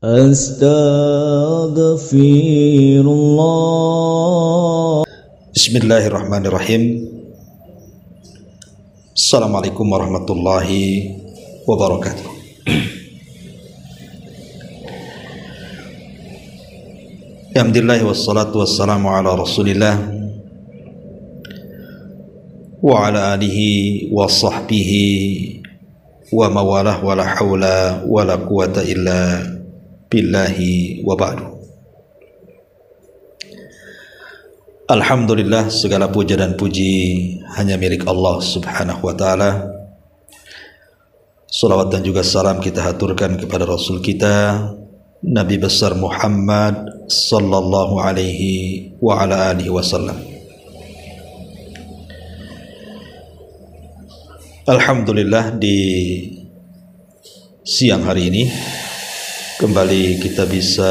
Astaghfirullah. Bismillahirrahmanirrahim. Assalamualaikum warahmatullahi wabarakatuh. Alhamdulillah wassalatu wassalamu ala Rasulillah wa ala alihi wa sahbihi wa mawalah wa la hawla wa la quwata illa billahi wa ba'du. Alhamdulillah, segala puja dan puji hanya milik Allah subhanahu wa ta'ala. Salawat dan juga salam kita haturkan kepada Rasul kita Nabi besar Muhammad sallallahu alaihi wa ala alihi wasallam. Alhamdulillah, di siang hari ini kembali kita bisa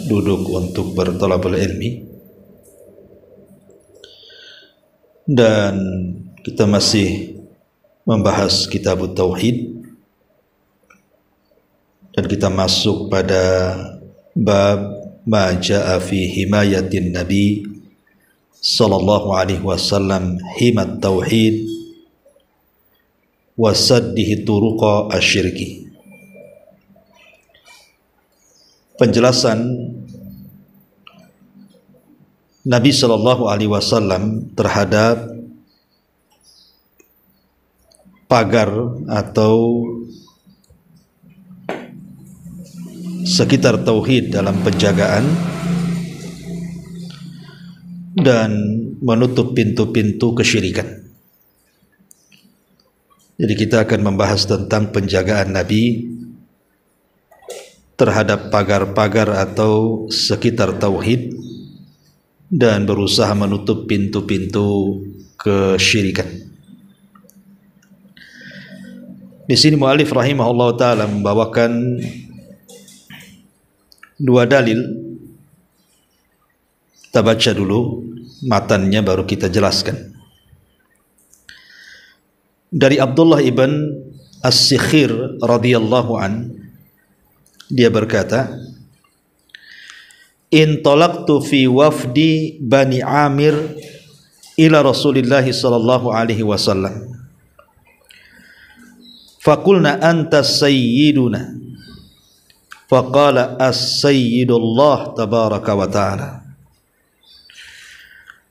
duduk untuk berthalabul ilmi, dan kita masih membahas kitab tauhid, dan kita masuk pada bab ma jaa fi himayatin nabi sallallahu alaihi wasallam himat tauhid wa saddihi turuqa asyirki. Penjelasan Nabi sallallahu alaihi wasallam terhadap pagar atau sekitar tauhid dalam penjagaan dan menutup pintu-pintu kesyirikan. Jadi kita akan membahas tentang penjagaan Nabi terhadap pagar-pagar atau sekitar tauhid dan berusaha menutup pintu-pintu kesyirikan. Di sini muallif rahimahullah taala membawakan dua dalil. Kita baca dulu matannya baru kita jelaskan. Dari Abdullah ibn As-Sikhir radhiyallahu an, dia berkata, "Intalaqtu fi wafdi Bani Amir ila Rasulillah sallallahu alaihi wasallam. Faqulna anta sayyiduna. Faqala as-sayyidullah tabaraka wa ta'ala.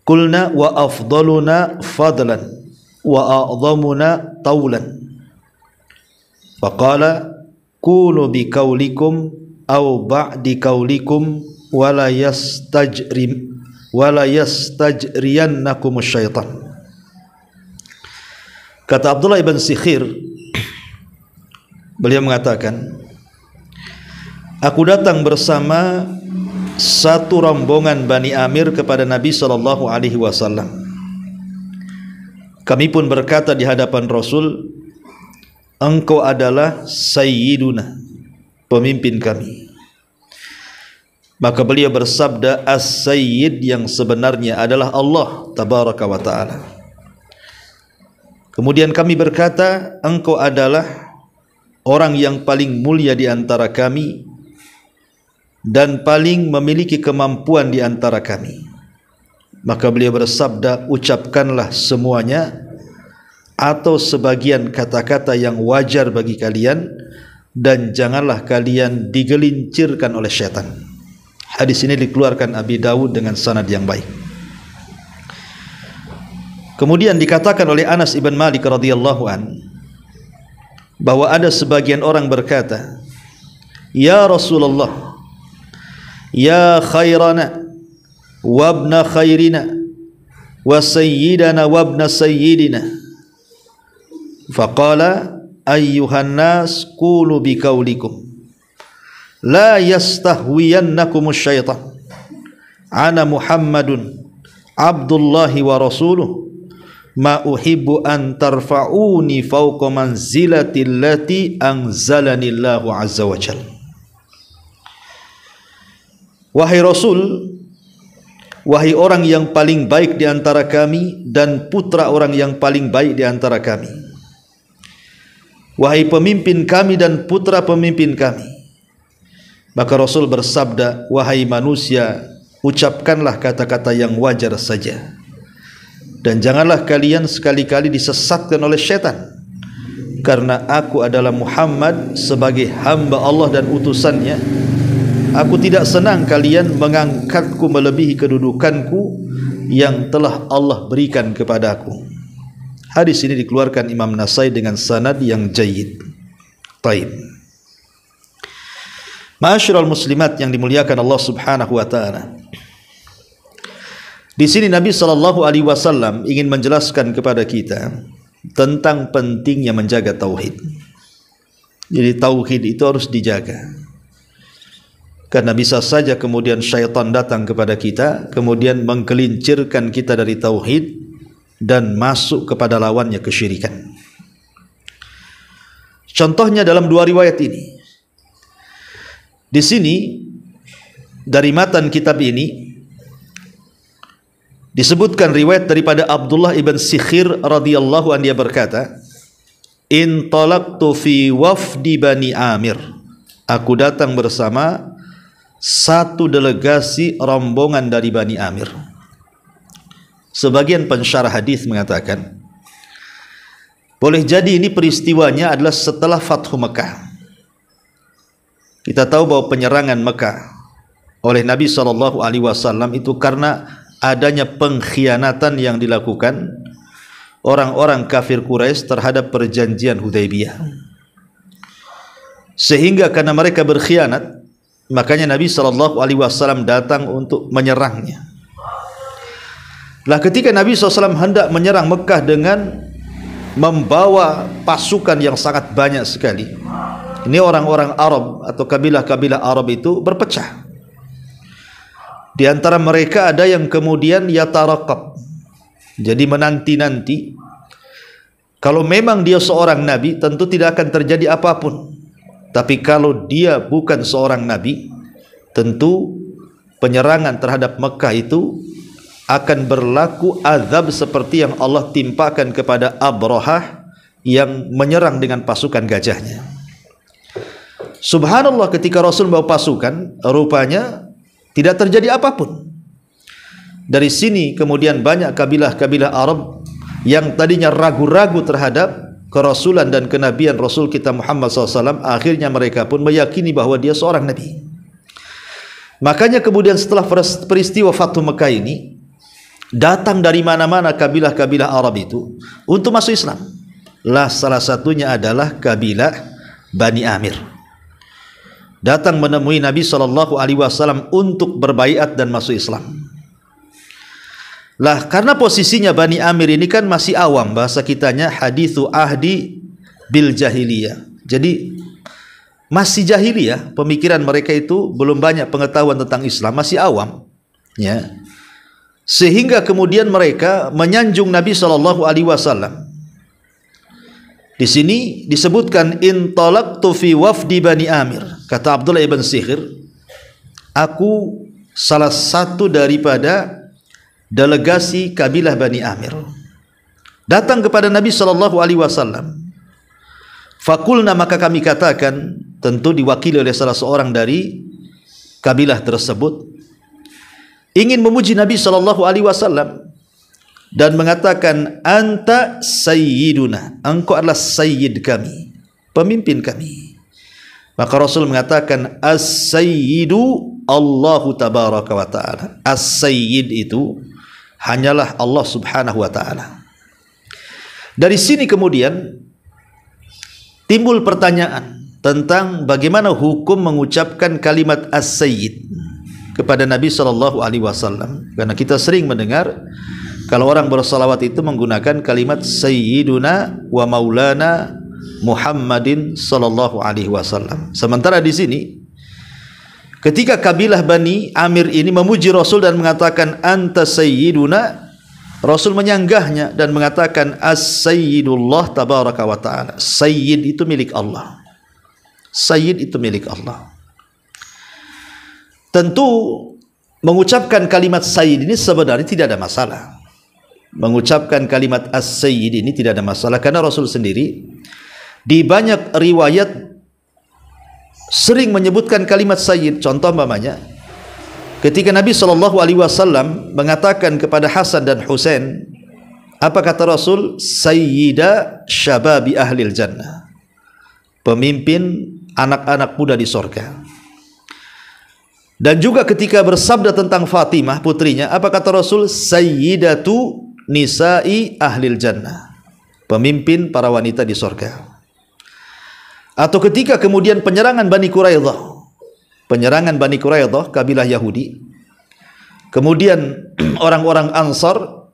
Qulna wa afdaluna fadlan wa a'dhamuna tawlan. Faqala kunu bi kaulikum aw ba'di kaulikum wala yastajriyannakum syaitan." Kata Abdullah ibn Sikhir, beliau mengatakan, aku datang bersama satu rombongan Bani Amir kepada Nabi sallallahu alaihi wasallam. Kami pun berkata di hadapan Rasul, engkau adalah sayyiduna, pemimpin kami. Maka beliau bersabda, as-sayyid yang sebenarnya adalah Allah tabaraka wa ta'ala. Kemudian kami berkata, engkau adalah orang yang paling mulia di antara kami dan paling memiliki kemampuan di antara kami. Maka beliau bersabda, ucapkanlah semuanya atau sebagian kata-kata yang wajar bagi kalian, dan janganlah kalian digelincirkan oleh syaitan. Hadis ini dikeluarkan Abi Dawud dengan sanad yang baik. Kemudian dikatakan oleh Anas ibn Malik radhiyallahu an, bahwa ada sebagian orang berkata, ya Rasulullah, ya khairana wabna khairina wa sayyidana wabna sayyidina. Faqala ayyuhan nas qulu biqaulikum la yastahwiyannakumus syaitan. Ana Muhammadun abdullahi wa rasuluh ma uhibbu an tarfa'uni fawqa manzilati allati anzalani Allahu azza wa jalla. Wahai Rasul, wahai orang yang paling baik di antara kami dan putra orang yang paling baik di antara kami, wahai pemimpin kami dan putra pemimpin kami, Maka Rasul bersabda, wahai manusia, ucapkanlah kata-kata yang wajar saja, dan janganlah kalian sekali-kali disesatkan oleh syaitan, karena aku adalah Muhammad sebagai hamba Allah dan utusannya. Aku tidak senang kalian mengangkatku melebihi kedudukanku yang telah Allah berikan kepadaku. Hadis ini dikeluarkan Imam Nasai dengan sanad yang jayyid. Taib. Ma'asyiral muslimat yang dimuliakan Allah Subhanahu wa taala. Di sini Nabi SAW ingin menjelaskan kepada kita tentang pentingnya menjaga tauhid. Jadi tauhid itu harus dijaga, karena bisa saja kemudian syaitan datang kepada kita, kemudian menggelincirkan kita dari tauhid dan masuk kepada lawannya, kesyirikan. Contohnya dalam dua riwayat ini. Di sini dari matan kitab ini disebutkan riwayat daripada Abdullah ibn Sikhir radhiyallahu anhu, dia berkata, intalaqtu fi wafdi Bani Amir. Aku datang bersama satu delegasi rombongan dari Bani Amir. Sebagian pensyarah hadis mengatakan, boleh jadi ini peristiwanya adalah setelah Fathu Mekah. Kita tahu bahwa penyerangan Mekah oleh Nabi SAW itu karena adanya pengkhianatan yang dilakukan orang-orang kafir Quraisy terhadap perjanjian Hudaybiyah. Sehingga karena mereka berkhianat, makanya Nabi SAW datang untuk menyerangnya. Lah ketika Nabi SAW hendak menyerang Mekah dengan membawa pasukan yang sangat banyak sekali, ini orang-orang Arab atau kabilah-kabilah Arab itu berpecah. Di antara mereka ada yang kemudian yatarakab, jadi menanti-nanti. Kalau memang dia seorang nabi, tentu tidak akan terjadi apapun. Tapi kalau dia bukan seorang nabi, tentu penyerangan terhadap Mekah itu akan berlaku azab seperti yang Allah timpakan kepada Abrahah yang menyerang dengan pasukan gajahnya. Subhanallah, ketika Rasul membawa pasukan, rupanya tidak terjadi apapun. Dari sini kemudian banyak kabilah-kabilah Arab yang tadinya ragu-ragu terhadap kerasulan dan kenabian Rasul kita Muhammad SAW, akhirnya mereka pun meyakini bahwa dia seorang nabi. Makanya kemudian setelah peristiwa Fathu Mekah ini, datang dari mana-mana kabilah-kabilah Arab itu untuk masuk Islam. Lah salah satunya adalah kabilah Bani Amir. Datang menemui Nabi SAW untuk berbaiat dan masuk Islam. Lah karena posisinya Bani Amir ini kan masih awam, bahasa kitanya hadithu ahdi bil jahiliyah. Jadi masih jahiliyah, pemikiran mereka itu belum banyak pengetahuan tentang Islam, masih awam, ya. Sehingga kemudian mereka menyanjung Nabi SAW. Di sini disebutkan intalaqtu fi wafdi Bani Amir. Kata Abdullah ibn Sikhir, aku salah satu daripada delegasi kabilah Bani Amir, datang kepada Nabi SAW. Fakulna, maka kami katakan, tentu diwakili oleh salah seorang dari kabilah tersebut, ingin memuji Nabi SAW dan mengatakan, anta sayyiduna, engkau adalah sayyid kami, pemimpin kami. Maka Rasul mengatakan, as-sayyidu Allahu tabaraka wa ta'ala. As-sayyid itu hanyalah Allah subhanahu wa ta'ala. Dari sini kemudian timbul pertanyaan tentang bagaimana hukum mengucapkan kalimat as-sayyid kepada Nabi SAW. Karena kita sering mendengar kalau orang bersalawat itu menggunakan kalimat sayyiduna wa maulana Muhammadin sallallahu alaihi wasallam. Sementara di sini ketika kabilah Bani Amir ini memuji Rasul dan mengatakan anta sayyiduna, Rasul menyanggahnya dan mengatakan as-sayyidullah tabaraka wa ta'ala. Sayyid itu milik Allah. Sayyid itu milik Allah. Tentu mengucapkan kalimat sayyid ini sebenarnya tidak ada masalah. Mengucapkan kalimat as-sayyid ini tidak ada masalah, karena Rasul sendiri di banyak riwayat sering menyebutkan kalimat sayyid. Contoh umpamanya ketika Nabi SAW mengatakan kepada Hasan dan Husain, apa kata Rasul? Sayyida syababi ahlil jannah, pemimpin anak-anak muda di sorga. Dan juga ketika bersabda tentang Fatimah putrinya, apa kata Rasul? Sayyidatu nisa'i ahlil jannah, pemimpin para wanita di sorga. Atau ketika kemudian penyerangan Bani Quraidah, kabilah Yahudi, kemudian orang-orang Ansar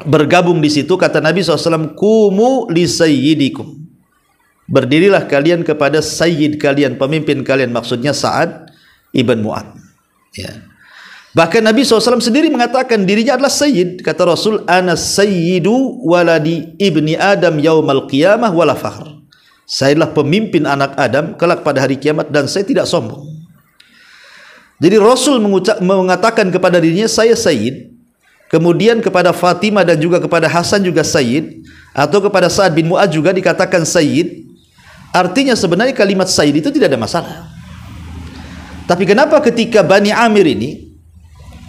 bergabung di situ, kata Nabi SAW, kumu li sayyidikum, berdirilah kalian kepada sayyid kalian, pemimpin kalian, maksudnya Sa'ad ibn Mu'ad. Ya. Bahkan Nabi SAW sendiri mengatakan dirinya adalah sayyid. Kata Rasul, ana sayyidu waladi ibni Adam yaumal qiyamah wala fakhr, saya adalah pemimpin anak Adam kelak pada hari kiamat dan saya tidak sombong. Jadi Rasul mengatakan kepada dirinya, saya sayyid. Kemudian kepada Fatimah dan juga kepada Hasan juga sayyid. Atau kepada Sa'ad bin Mu'ad juga dikatakan sayyid. Artinya sebenarnya kalimat sayyid itu tidak ada masalah. Tapi kenapa ketika Bani Amir ini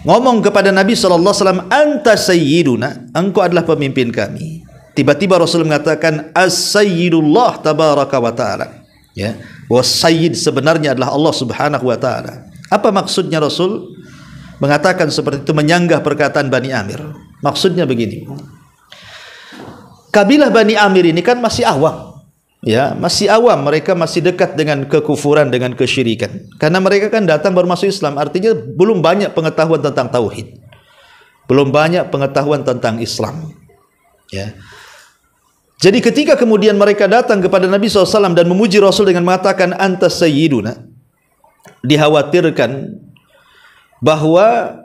ngomong kepada Nabi SAW, anta sayyiduna, engkau adalah pemimpin kami, tiba-tiba Rasul mengatakan as-sayyidullah tabaraka wa ta'ala, ya, was-sayyid sebenarnya adalah Allah subhanahu wa ta'ala. Apa maksudnya Rasul mengatakan seperti itu, menyanggah perkataan Bani Amir? Maksudnya begini, kabilah Bani Amir ini kan masih awam, ya, masih awam, mereka masih dekat dengan kekufuran, dengan kesyirikan, karena mereka kan datang baru masuk Islam, artinya belum banyak pengetahuan tentang tauhid, belum banyak pengetahuan tentang Islam, ya. Jadi ketika kemudian mereka datang kepada Nabi SAW dan memuji Rasul dengan mengatakan anta sayyiduna, dikhawatirkan bahwa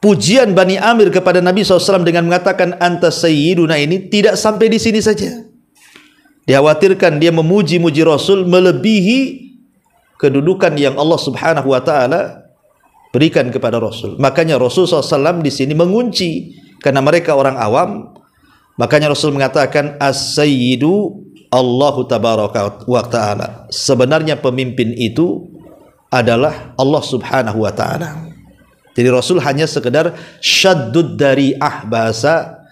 pujian Bani Amir kepada Nabi SAW dengan mengatakan anta sayyiduna ini tidak sampai di sini saja. Dikhawatirkan dia memuji-muji Rasul melebihi kedudukan yang Allah Subhanahu wa taala berikan kepada Rasul. Makanya Rasul SAW di sini mengunci, karena mereka orang awam. Makanya Rasul mengatakan as-sayyidu Allahu tabaraka wa ta'ala, sebenarnya pemimpin itu adalah Allah Subhanahu wa ta'ala. Jadi Rasul hanya sekedar syaddud dari'ah, bahasa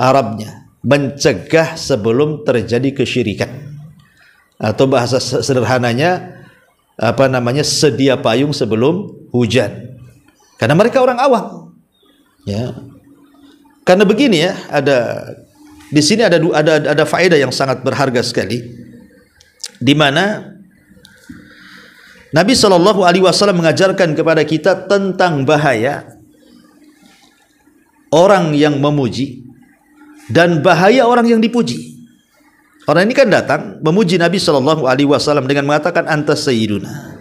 Arabnya, mencegah sebelum terjadi kesyirikan, atau bahasa sederhananya apa namanya, sedia payung sebelum hujan, karena mereka orang awam, ya. Karena begini ya, di sini ada faedah yang sangat berharga sekali, di mana Nabi SAW mengajarkan kepada kita tentang bahaya orang yang memuji dan bahaya orang yang dipuji. Orang ini kan datang memuji Nabi SAW dengan mengatakan anta sayyiduna,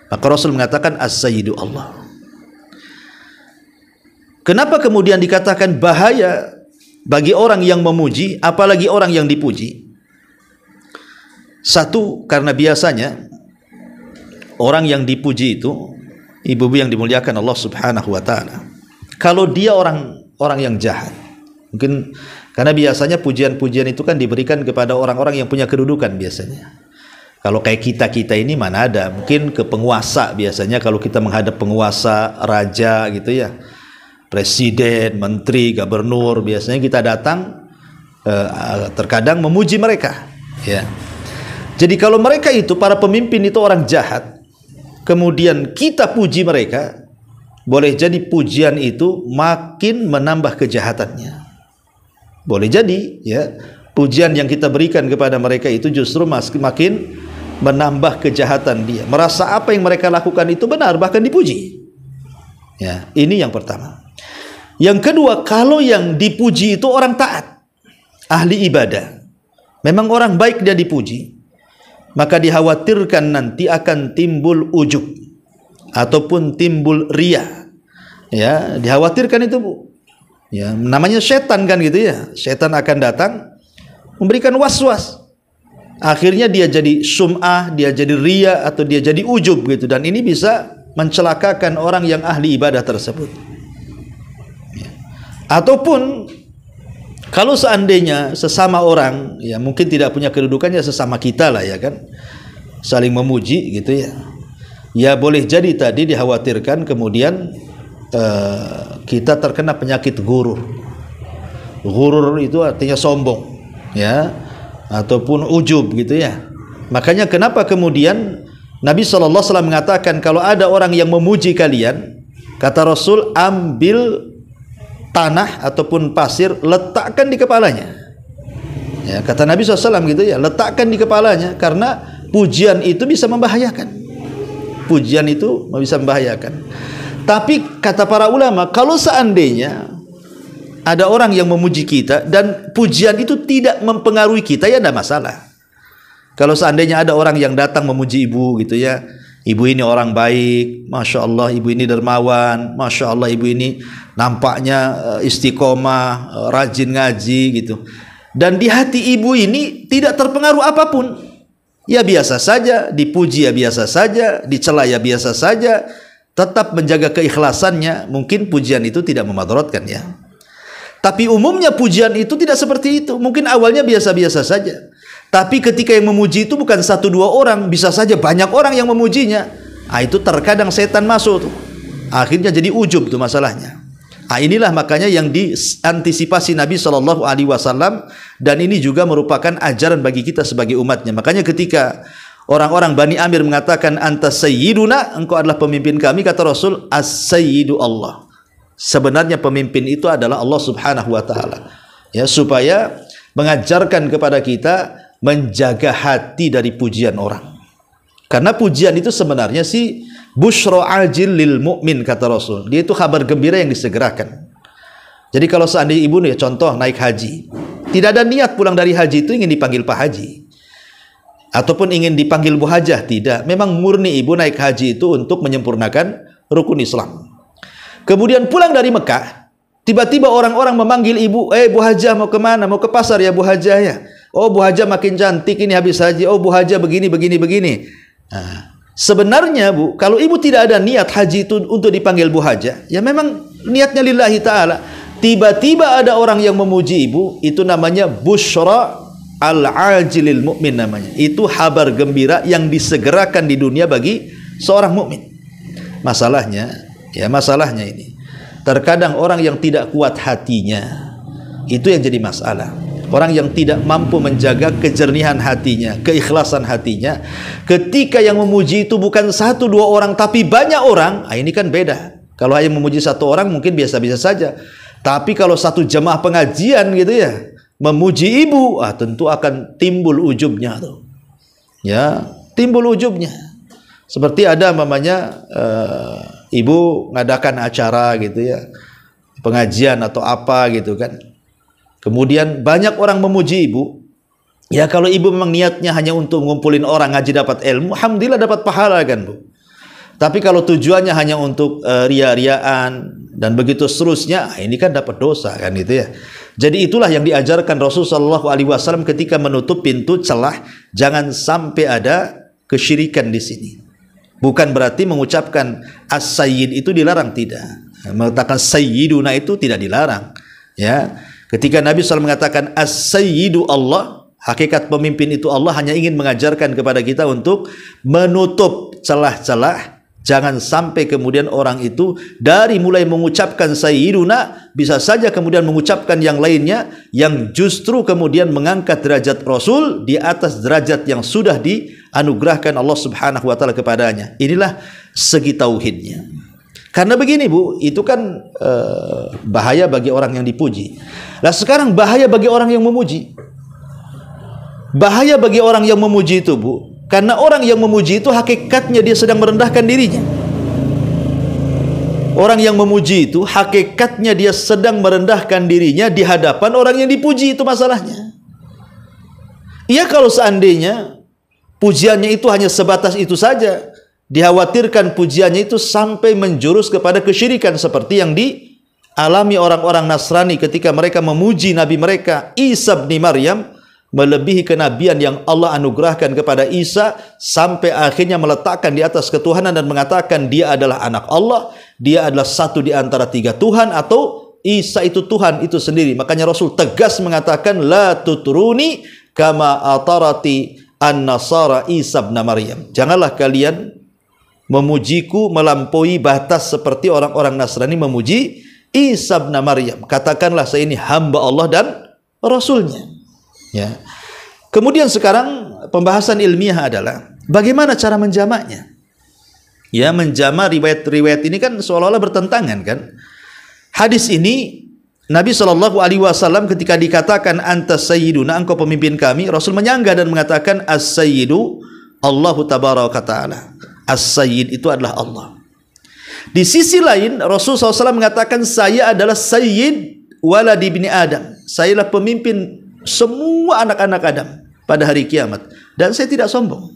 maka Rasul mengatakan as-sayyidu Allah. Kenapa kemudian dikatakan bahaya bagi orang yang memuji, apalagi orang yang dipuji? Satu, karena biasanya orang yang dipuji itu, ibu-ibu yang dimuliakan Allah Subhanahu wa ta'ala, kalau dia orang yang jahat, mungkin karena biasanya pujian-pujian itu kan diberikan kepada orang-orang yang punya kedudukan biasanya. Kalau kayak kita ini mana ada, mungkin ke penguasa biasanya, kalau kita menghadap penguasa, raja gitu ya, presiden, menteri, gubernur, biasanya kita datang terkadang memuji mereka, ya. Jadi kalau mereka itu, para pemimpin itu orang jahat, kemudian kita puji mereka, boleh jadi pujian itu makin menambah kejahatannya. Boleh jadi ya, pujian yang kita berikan kepada mereka itu justru makin menambah kejahatan dia, merasa apa yang mereka lakukan itu benar, bahkan dipuji. Ya, ini yang pertama. Yang kedua, kalau yang dipuji itu orang taat, ahli ibadah, memang orang baik dia dipuji, maka dikhawatirkan nanti akan timbul ujub ataupun timbul riya. Ya, dikhawatirkan itu, Bu. Ya, namanya setan kan gitu ya. Setan akan datang memberikan was-was. Akhirnya dia jadi sum'ah, dia jadi riya, atau dia jadi ujub gitu, dan ini bisa mencelakakan orang yang ahli ibadah tersebut. Ya. Ataupun kalau seandainya sesama orang, ya mungkin tidak punya kedudukannya sesama kita lah ya kan, saling memuji gitu ya. Ya boleh jadi tadi dikhawatirkan kemudian kita terkena penyakit gurur. Gurur itu artinya sombong, ya, ataupun ujub gitu ya. Makanya kenapa kemudian Nabi SAW mengatakan kalau ada orang yang memuji kalian, kata Rasul, ambil tanah ataupun pasir, letakkan di kepalanya. Ya, kata Nabi SAW gitu ya, letakkan di kepalanya, karena pujian itu bisa membahayakan. Pujian itu bisa membahayakan. Tapi kata para ulama, kalau seandainya ada orang yang memuji kita dan pujian itu tidak mempengaruhi kita, ya tidak masalah. Kalau seandainya ada orang yang datang memuji ibu gitu ya, ibu ini orang baik, Masya Allah ibu ini dermawan, Masya Allah ibu ini nampaknya istiqomah, rajin ngaji gitu. Dan di hati ibu ini tidak terpengaruh apapun, ya biasa saja, dipuji ya biasa saja, dicela ya biasa saja, tetap menjaga keikhlasannya, mungkin pujian itu tidak memudaratkan ya. Tapi umumnya pujian itu tidak seperti itu. Mungkin awalnya biasa-biasa saja, tapi ketika yang memuji itu bukan satu dua orang, bisa saja banyak orang yang memujinya. Itu terkadang setan masuk tuh. Akhirnya jadi ujub tuh masalahnya. Inilah makanya yang diantisipasi Nabi SAW, dan ini juga merupakan ajaran bagi kita sebagai umatnya. Makanya ketika orang-orang Bani Amir mengatakan anta sayyiduna, engkau adalah pemimpin kami, kata Rasul, as-sayyidu Allah. Sebenarnya pemimpin itu adalah Allah Subhanahu wa taala. Ya, supaya mengajarkan kepada kita menjaga hati dari pujian orang. Karena pujian itu sebenarnya sih busyra ajil lil mu'min, kata Rasul. Dia itu kabar gembira yang disegerakan. Jadi kalau seandainya ibu nih, contoh naik haji, tidak ada niat pulang dari haji itu ingin dipanggil Pak Haji ataupun ingin dipanggil Bu Hajah, tidak. Memang murni ibu naik haji itu untuk menyempurnakan rukun Islam. Kemudian pulang dari Mekah, tiba-tiba orang-orang memanggil ibu, Bu Hajah mau kemana? Mau ke pasar ya Bu Hajah ya? Oh Bu Hajah makin cantik ini habis haji. Oh Bu Hajah begini. Sebenarnya Bu, kalau ibu tidak ada niat haji itu untuk dipanggil Bu Hajah, ya memang niatnya lillahi ta'ala. Tiba-tiba ada orang yang memuji ibu, itu namanya busyra al-ajilil mu'min namanya. Itu kabar gembira yang disegerakan di dunia bagi seorang mukmin. Masalahnya ini, terkadang orang yang tidak kuat hatinya, itu yang jadi masalah. Orang yang tidak mampu menjaga kejernihan hatinya, keikhlasan hatinya, ketika yang memuji itu bukan satu dua orang tapi banyak orang, ini kan beda. Kalau hanya memuji satu orang mungkin biasa-biasa saja. Tapi kalau satu jemaah pengajian gitu ya, memuji ibu, tentu akan timbul ujubnya tuh. Ya, timbul ujubnya. Seperti ada mamanya ibu ngadakan acara gitu ya, pengajian atau apa gitu kan. Kemudian banyak orang memuji ibu. Ya kalau ibu memang niatnya hanya untuk ngumpulin orang ngaji dapat ilmu, alhamdulillah dapat pahala kan Bu. Tapi kalau tujuannya hanya untuk ria-riaan dan begitu seterusnya, ini kan dapat dosa kan gitu ya. Jadi itulah yang diajarkan Rasulullah SAW ketika menutup pintu celah, jangan sampai ada kesyirikan di sini. Bukan berarti mengucapkan as-sayyid itu dilarang, tidak. Mengatakan sayyiduna itu tidak dilarang. Ya, ketika Nabi SAW mengatakan as-sayyidu Allah, hakikat pemimpin itu Allah, hanya ingin mengajarkan kepada kita untuk menutup celah-celah. Jangan sampai kemudian orang itu dari mulai mengucapkan sayyiduna, bisa saja kemudian mengucapkan yang lainnya, yang justru kemudian mengangkat derajat Rasul di atas derajat yang sudah dianugerahkan Allah Subhanahu wa taala kepadanya. Inilah segi tauhidnya. Karena begini Bu, itu kan bahaya bagi orang yang dipuji. Nah sekarang bahaya bagi orang yang memuji. Bahaya bagi orang yang memuji itu Bu, karena orang yang memuji itu hakikatnya dia sedang merendahkan dirinya. Orang yang memuji itu hakikatnya dia sedang merendahkan dirinya di hadapan orang yang dipuji, itu masalahnya. Iya, kalau seandainya pujiannya itu hanya sebatas itu saja, dikhawatirkan pujiannya itu sampai menjurus kepada kesyirikan seperti yang dialami orang-orang Nasrani ketika mereka memuji Nabi mereka Isa bin Maryam, melebihi kenabian yang Allah anugerahkan kepada Isa, sampai akhirnya meletakkan di atas ketuhanan dan mengatakan dia adalah anak Allah, dia adalah satu di antara tiga Tuhan, atau Isa itu Tuhan itu sendiri. Makanya Rasul tegas mengatakan la tutruni kama atarati an-nasara Isa ibn Maryam. Janganlah kalian memujiku melampaui batas seperti orang-orang Nasrani memuji Isa ibn Maryam. Katakanlah saya ini hamba Allah dan Rasulnya. Ya. Kemudian sekarang pembahasan ilmiah adalah bagaimana cara menjamaknya. Ya, menjamak riwayat-riwayat ini kan seolah-olah bertentangan kan. Hadis ini Nabi SAW ketika dikatakan anta sayyiduna, engkau pemimpin kami, Rasul menyanggah dan mengatakan as-sayyidu Allahu tabaraka ta'ala. As-sayyid itu adalah Allah. Di sisi lain Rasul SAW mengatakan saya adalah sayyid waladi ibni Adam. Saya adalah pemimpin semua anak-anak Adam pada hari kiamat dan saya tidak sombong.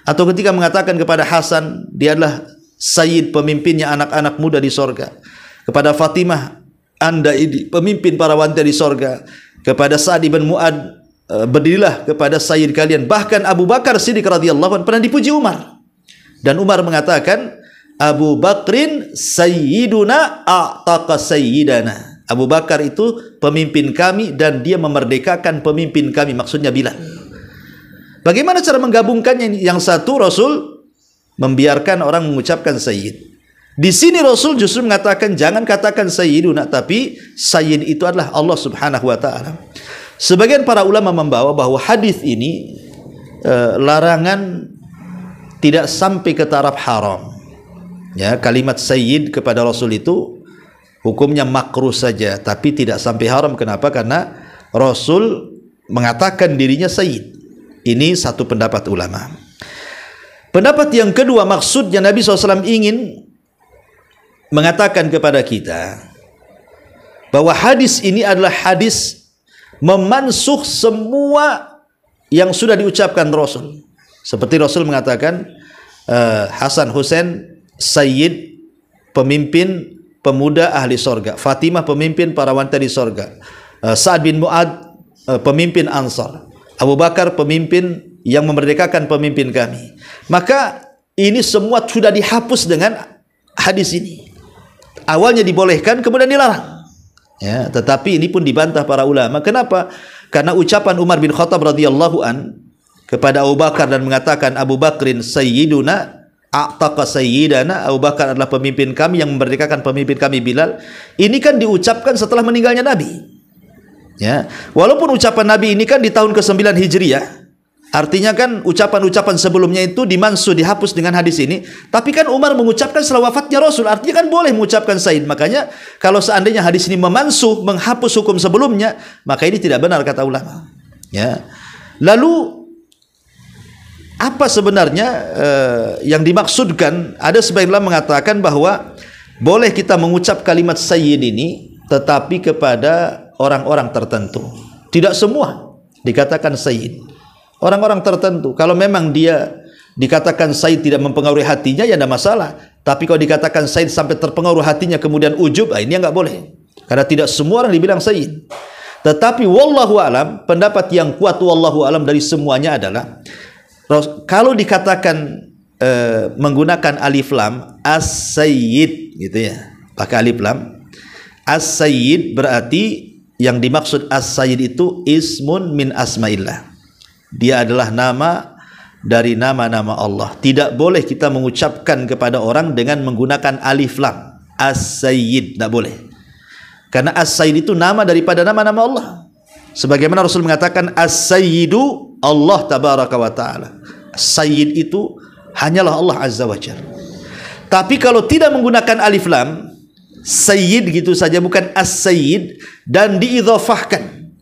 Atau ketika mengatakan kepada Hasan dia adalah sayyid, pemimpinnya anak-anak muda di sorga. Kepada Fatimah, anda ini pemimpin para wanita di sorga. Kepada Sa'ad ibn Mu'ad, berdirilah kepada sayyid kalian. Bahkan Abu Bakar Siddiq radhiyallahu anhu pernah dipuji Umar. Dan Umar mengatakan Abu Bakrin sayyiduna a'taqa sayyidana. Abu Bakar itu pemimpin kami dan dia memerdekakan pemimpin kami, maksudnya Bilal. Bagaimana cara menggabungkannya? Yang satu Rasul membiarkan orang mengucapkan sayyid. Di sini Rasul justru mengatakan jangan katakan sayyiduna, tapi sayyid itu adalah Allah Subhanahu wa taala. Sebagian para ulama membawa bahwa hadis ini larangan tidak sampai ke taraf haram. Ya, kalimat sayyid kepada Rasul itu hukumnya makruh saja, tapi tidak sampai haram. Kenapa? Karena Rasul mengatakan dirinya sayyid. Ini satu pendapat ulama. Pendapat yang kedua, maksudnya Nabi SAW ingin mengatakan kepada kita bahwa hadis ini adalah hadis memansuh semua yang sudah diucapkan Rasul. Seperti Rasul mengatakan Hasan Husain sayyid, pemimpin pemuda ahli sorga. Fatimah pemimpin para wanita di sorga. Sa'ad bin Mu'ad pemimpin Ansar. Abu Bakar pemimpin yang memerdekakan pemimpin kami. Maka ini semua sudah dihapus dengan hadis ini. Awalnya dibolehkan, kemudian dilarang. Ya, tetapi ini pun dibantah para ulama. Kenapa? Karena ucapan Umar bin Khattab radhiyallahu an kepada Abu Bakar dan mengatakan Abu Bakrin sayyiduna a'taqa sayyidana. Abu Bakar adalah pemimpin kami yang memerdekakan pemimpin kami Bilal. Ini kan diucapkan setelah meninggalnya Nabi. Ya, walaupun ucapan Nabi ini kan di tahun ke-9 Hijriah, artinya kan ucapan-ucapan sebelumnya itu dimansuh, dihapus dengan hadis ini. Tapi kan Umar mengucapkan setelah wafatnya Rasul, artinya kan boleh mengucapkan sayyid. Makanya kalau seandainya hadis ini memansuh, menghapus hukum sebelumnya, maka ini tidak benar kata ulama. Ya. Lalu apa sebenarnya yang dimaksudkan? Ada sebagian ulama mengatakan bahwa boleh kita mengucap kalimat sayyid ini, tetapi kepada orang-orang tertentu. Tidak semua dikatakan sayyid. Orang-orang tertentu. Kalau memang dia dikatakan sayyid tidak mempengaruhi hatinya, ya tidak masalah. Tapi kalau dikatakan sayyid sampai terpengaruh hatinya kemudian ujub, ini nggak boleh. Karena tidak semua orang dibilang sayyid. Tetapi wallahu alam, pendapat yang kuat wallahu alam dari semuanya adalah kalau dikatakan menggunakan alif lam as-sayyid gitu ya, pakai alif lam, as-sayyid berarti yang dimaksud as-sayyid itu ismun min asmaillah. Dia adalah nama dari nama-nama Allah. Tidak boleh kita mengucapkan kepada orang dengan menggunakan alif lam. As-sayyid, tidak boleh. Karena as-sayyid itu nama daripada nama-nama Allah. Sebagaimana Rasul mengatakan as-sayyidu Allah tabaraka wa ta'ala. Sayyid itu hanyalah Allah azza wa jalla. Tapi kalau tidak menggunakan alif lam, sayyid gitu saja, bukan as-sayyid, dan diidhafahkan.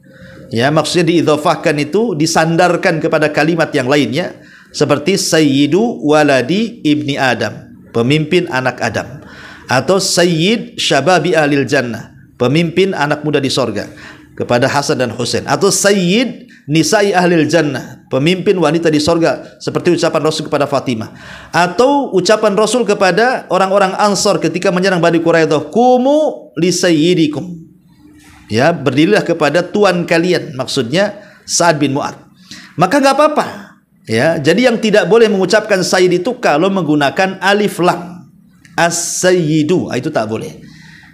Ya, maksudnya diidhafahkan itu disandarkan kepada kalimat yang lainnya, seperti sayyidu waladi ibni Adam, pemimpin anak Adam, atau sayyid syababi ahlil jannah, pemimpin anak muda di sorga, kepada Hasan dan Husain, atau sayyid nisa'i ahlil jannah, pemimpin wanita di sorga, seperti ucapan Rasul kepada Fatimah, atau ucapan Rasul kepada orang-orang Ansar ketika menyerang Bani Quraidah, kumu li sayyidikum, ya, berdirilah kepada tuan kalian, maksudnya Sa'ad bin Mu'ad. Maka nggak apa-apa, ya. Jadi yang tidak boleh mengucapkan sayyid itu kalau menggunakan alif lam, as-sayyidu, itu tak boleh,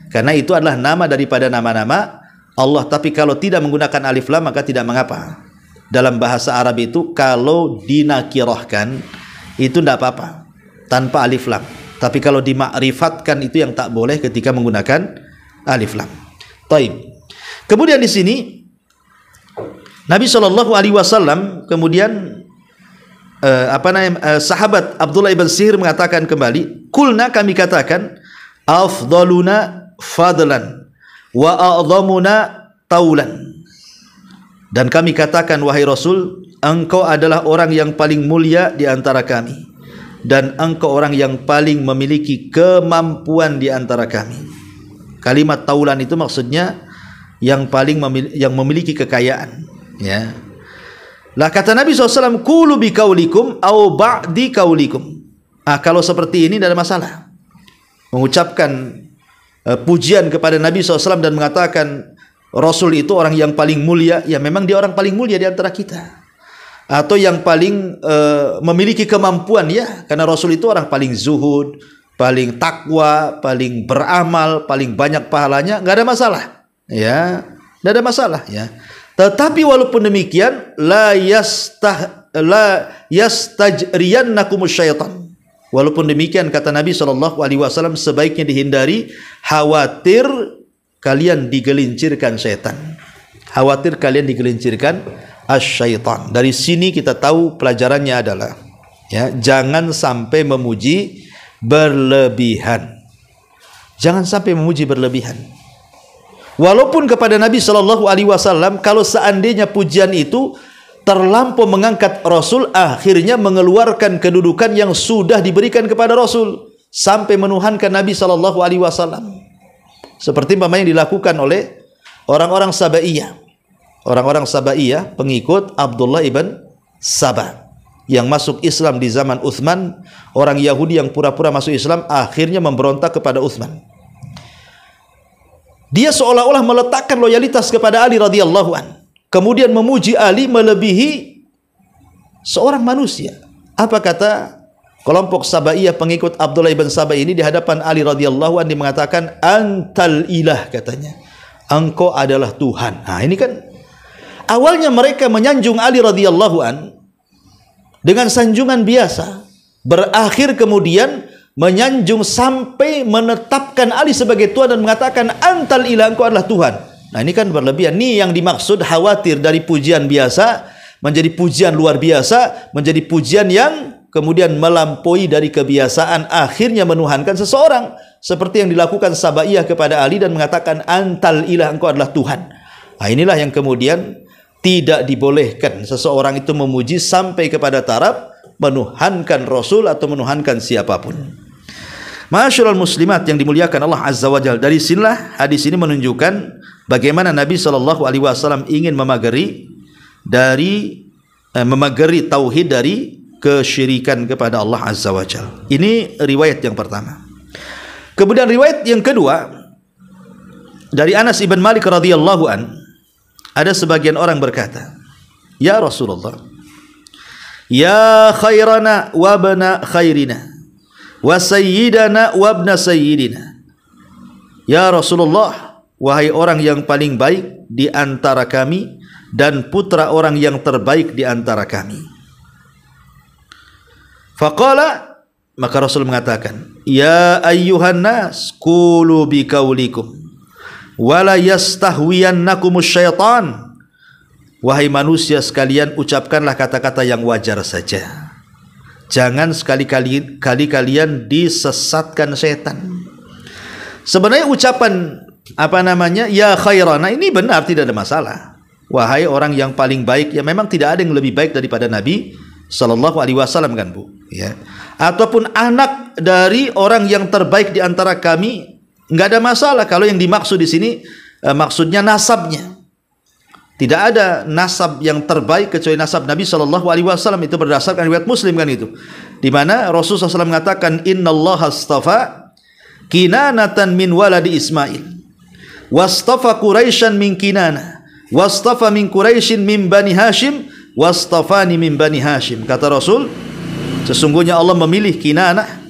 karena itu adalah nama daripada nama-nama Allah. Tapi kalau tidak menggunakan alif lam maka tidak mengapa. dalam bahasa Arab itu kalau dinakirahkan itu tidak apa-apa tanpa alif lam. Tapi kalau dimakrifatkan itu yang tak boleh ketika menggunakan alif lam. Taib. Kemudian di sini Nabi SAW kemudian sahabat Abdullah ibn Sihr mengatakan kembali, kulna, kami katakan, afdaluna fadlan wa a'dhamuna taulan. Dan kami katakan, wahai Rasul, engkau adalah orang yang paling mulia di antara kami, dan engkau orang yang paling memiliki kemampuan di antara kami. Kalimat taulan itu maksudnya yang memiliki kekayaan, ya. Lah kata Nabi SAW, qulu bi kaulikum au ba'di kaulikum. Kalau seperti ini tidak ada masalah. Mengucapkan pujian kepada Nabi SAW dan mengatakan Rasul itu orang yang paling mulia, ya memang dia orang paling mulia di antara kita. Atau yang paling memiliki kemampuan, ya, karena Rasul itu orang paling zuhud, paling takwa, paling beramal, paling banyak pahalanya, nggak ada masalah, ya, nggak ada masalah, ya. Tetapi walaupun demikian, la yastajriyannakumus syaitan. Walaupun demikian, kata Nabi SAW, sebaiknya dihindari, khawatir kalian digelincirkan syaitan. Khawatir kalian digelincirkan asyaitan. Dari sini kita tahu pelajarannya adalah, ya, jangan sampai memuji berlebihan. Jangan sampai memuji berlebihan. Walaupun kepada Nabi SAW, kalau seandainya pujian itu terlampau mengangkat Rasul, akhirnya mengeluarkan kedudukan yang sudah diberikan kepada Rasul sampai menuhankan Nabi SAW. Seperti yang dilakukan oleh orang-orang Sabaiyah. Orang-orang Sabaiyah pengikut Abdullah ibn Sabah yang masuk Islam di zaman Uthman. Orang Yahudi yang pura-pura masuk Islam akhirnya memberontak kepada Uthman. Dia seolah-olah meletakkan loyalitas kepada Ali radhiyallahu an, kemudian memuji Ali melebihi seorang manusia. Apa kata kelompok Sabaiyah pengikut Abdullah ibn Sabah ini di hadapan Ali radhiyallahu an? Dia mengatakan, antal ilah, katanya, engkau adalah Tuhan. Nah, ini kan awalnya mereka menyanjung Ali radhiyallahu an dengan sanjungan biasa, berakhir kemudian menyanjung sampai menetapkan Ali sebagai Tuhan dan mengatakan antal ilah, engkau adalah Tuhan. Nah, ini kan berlebihan. Ini yang dimaksud, khawatir dari pujian biasa menjadi pujian luar biasa, menjadi pujian yang kemudian melampaui dari kebiasaan, akhirnya menuhankan seseorang seperti yang dilakukan Sabaiyah kepada Ali dan mengatakan antal ilah, engkau adalah Tuhan. Nah, inilah yang kemudian tidak dibolehkan seseorang itu memuji sampai kepada taraf menuhankan Rasul atau menuhankan siapapun. Ma'asyiral muslimat yang dimuliakan Allah Azza wa Jalla, dari sinilah hadis ini menunjukkan bagaimana Nabi SAW ingin memagari tauhid dari kesyirikan kepada Allah Azza wa Jalla. Ini riwayat yang pertama. Kemudian riwayat yang kedua dari Anas ibn Malik radhiyallahu an, ada sebagian orang berkata, ya Rasulullah, ya khairana wa bana khairina wa sayyidana wa ibna sayyidina. Ya Rasulullah, wahai orang yang paling baik di antara kami dan putra orang yang terbaik di antara kami. Faqala, maka Rasul mengatakan, ya ayyuhan nas, qulu bi qaulikum wa la yastahwiyannakumus syaitan. Wahai manusia sekalian, ucapkanlah kata-kata yang wajar saja. Jangan sekali-kali kalian disesatkan setan. Sebenarnya ucapan ya khairana ini benar, tidak ada masalah. Wahai orang yang paling baik, ya memang tidak ada yang lebih baik daripada Nabi SAW, kan Bu, ya. Ataupun anak dari orang yang terbaik di antara kami, nggak ada masalah. Kalau yang dimaksud di sini maksudnya nasabnya. Tidak ada nasab yang terbaik kecuali nasab Nabi SAW. Itu berdasarkan riwayat Muslim, kan itu, di mana Rasulullah SAW mengatakan, innallaha astafa Kinanatan min waladi Ismail, wastafa Quraisyan min Kinana, wastafa min Quraisyin min Bani Hashim, wastafani min Bani Hashim. Kata Rasul, sesungguhnya Allah memilih Kinanah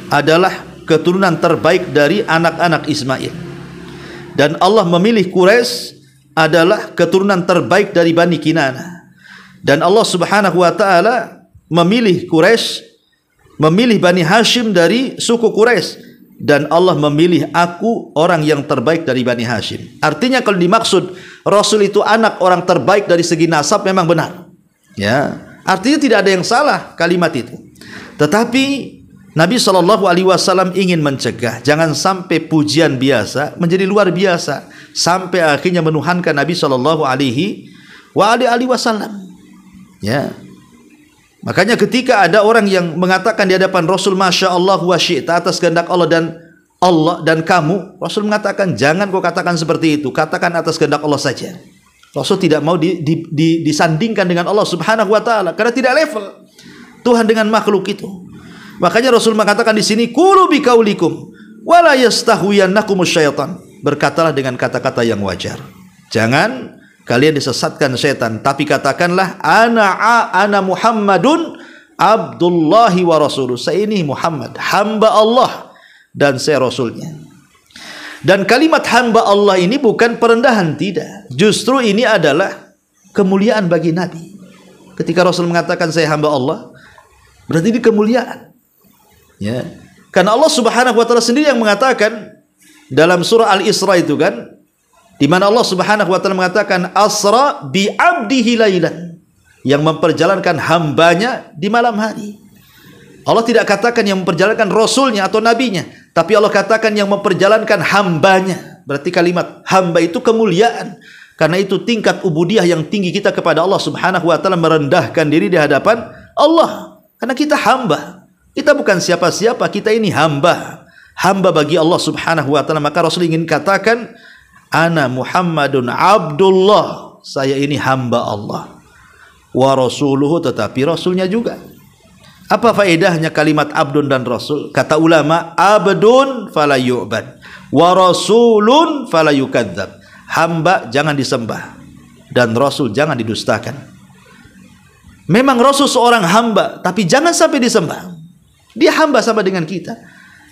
adalah keturunan terbaik dari anak-anak Ismail, dan Allah memilih Quraisy adalah keturunan terbaik dari Bani Kinanah, Dan Allah Subhanahu wa taala memilih Quraisy, memilih Bani Hashim dari suku Quraisy, dan Allah memilih aku orang yang terbaik dari Bani Hashim. Artinya kalau dimaksud Rasul itu anak orang terbaik dari segi nasab, memang benar. Ya, artinya tidak ada yang salah kalimat itu. Tetapi Nabi SAW ingin mencegah jangan sampai pujian biasa menjadi luar biasa sampai akhirnya menuhankan Nabi SAW. Ya, makanya ketika ada orang yang mengatakan di hadapan Rasul, Masya Allah wa syi'ta, atas kehendak Allah dan kamu, Rasul mengatakan jangan kau katakan seperti itu, katakan atas kehendak Allah saja. Rasul tidak mau disandingkan dengan Allah Subhanahu wa taala karena tidak level Tuhan dengan makhluk itu. Makanya Rasul mengatakan di sini, qulu biqaulikum wala yastahwiyannakumus syaitan. Berkatalah dengan kata-kata yang wajar. Jangan kalian disesatkan setan, tapi katakanlah ana Muhammadun Abdullahi wa rasuluh. Saya ini Muhammad, hamba Allah dan saya rasulnya. Dan kalimat hamba Allah ini bukan perendahan, tidak. Justru ini adalah kemuliaan bagi Nabi. Ketika Rasul mengatakan saya hamba Allah, berarti ini kemuliaan. Ya. Karena Allah Subhanahu wa taala sendiri yang mengatakan dalam surah Al-Isra itu kan, di mana Allah Subhanahu wa taala mengatakan asra bi 'abdihi lailan, yang memperjalankan hambanya di malam hari. Allah tidak katakan yang memperjalankan rasulnya atau nabinya, tapi Allah katakan yang memperjalankan hambanya. Berarti kalimat hamba itu kemuliaan. Karena itu tingkat ubudiyah yang tinggi kita kepada Allah Subhanahu wa taala, merendahkan diri di hadapan Allah. Karena kita hamba. Kita bukan siapa-siapa, kita ini hamba. Hamba bagi Allah Subhanahu wa taala. Maka Rasul ingin katakan ana Muhammadun Abdullah, saya ini hamba Allah. Wa rasuluhu, tetapi rasulnya juga. Apa faedahnya kalimat abdun dan rasul? Kata ulama, abdun fala yu'bad wa rasulun fala yukadzab. Hamba jangan disembah dan rasul jangan didustakan. Memang rasul seorang hamba, tapi jangan sampai disembah. Dia hamba sama dengan kita,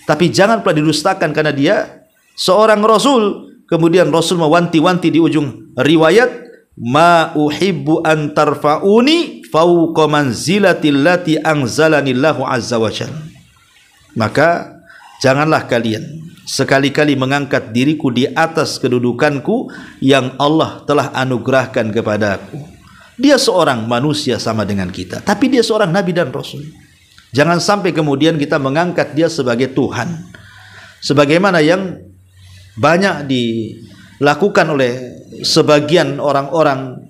tapi jangan pula didustakan karena dia seorang rasul. Kemudian Rasul mewanti-wanti di ujung riwayat, ma uhibbu an tarfa'uni fauqa manzilatil lati anzalanillahu azza wa jalla. Maka janganlah kalian sekali-kali mengangkat diriku di atas kedudukanku yang Allah telah anugerahkan kepadaku. Dia seorang manusia sama dengan kita, tapi dia seorang nabi dan rasul. Jangan sampai kemudian kita mengangkat dia sebagai Tuhan, sebagaimana yang banyak dilakukan oleh sebagian orang-orang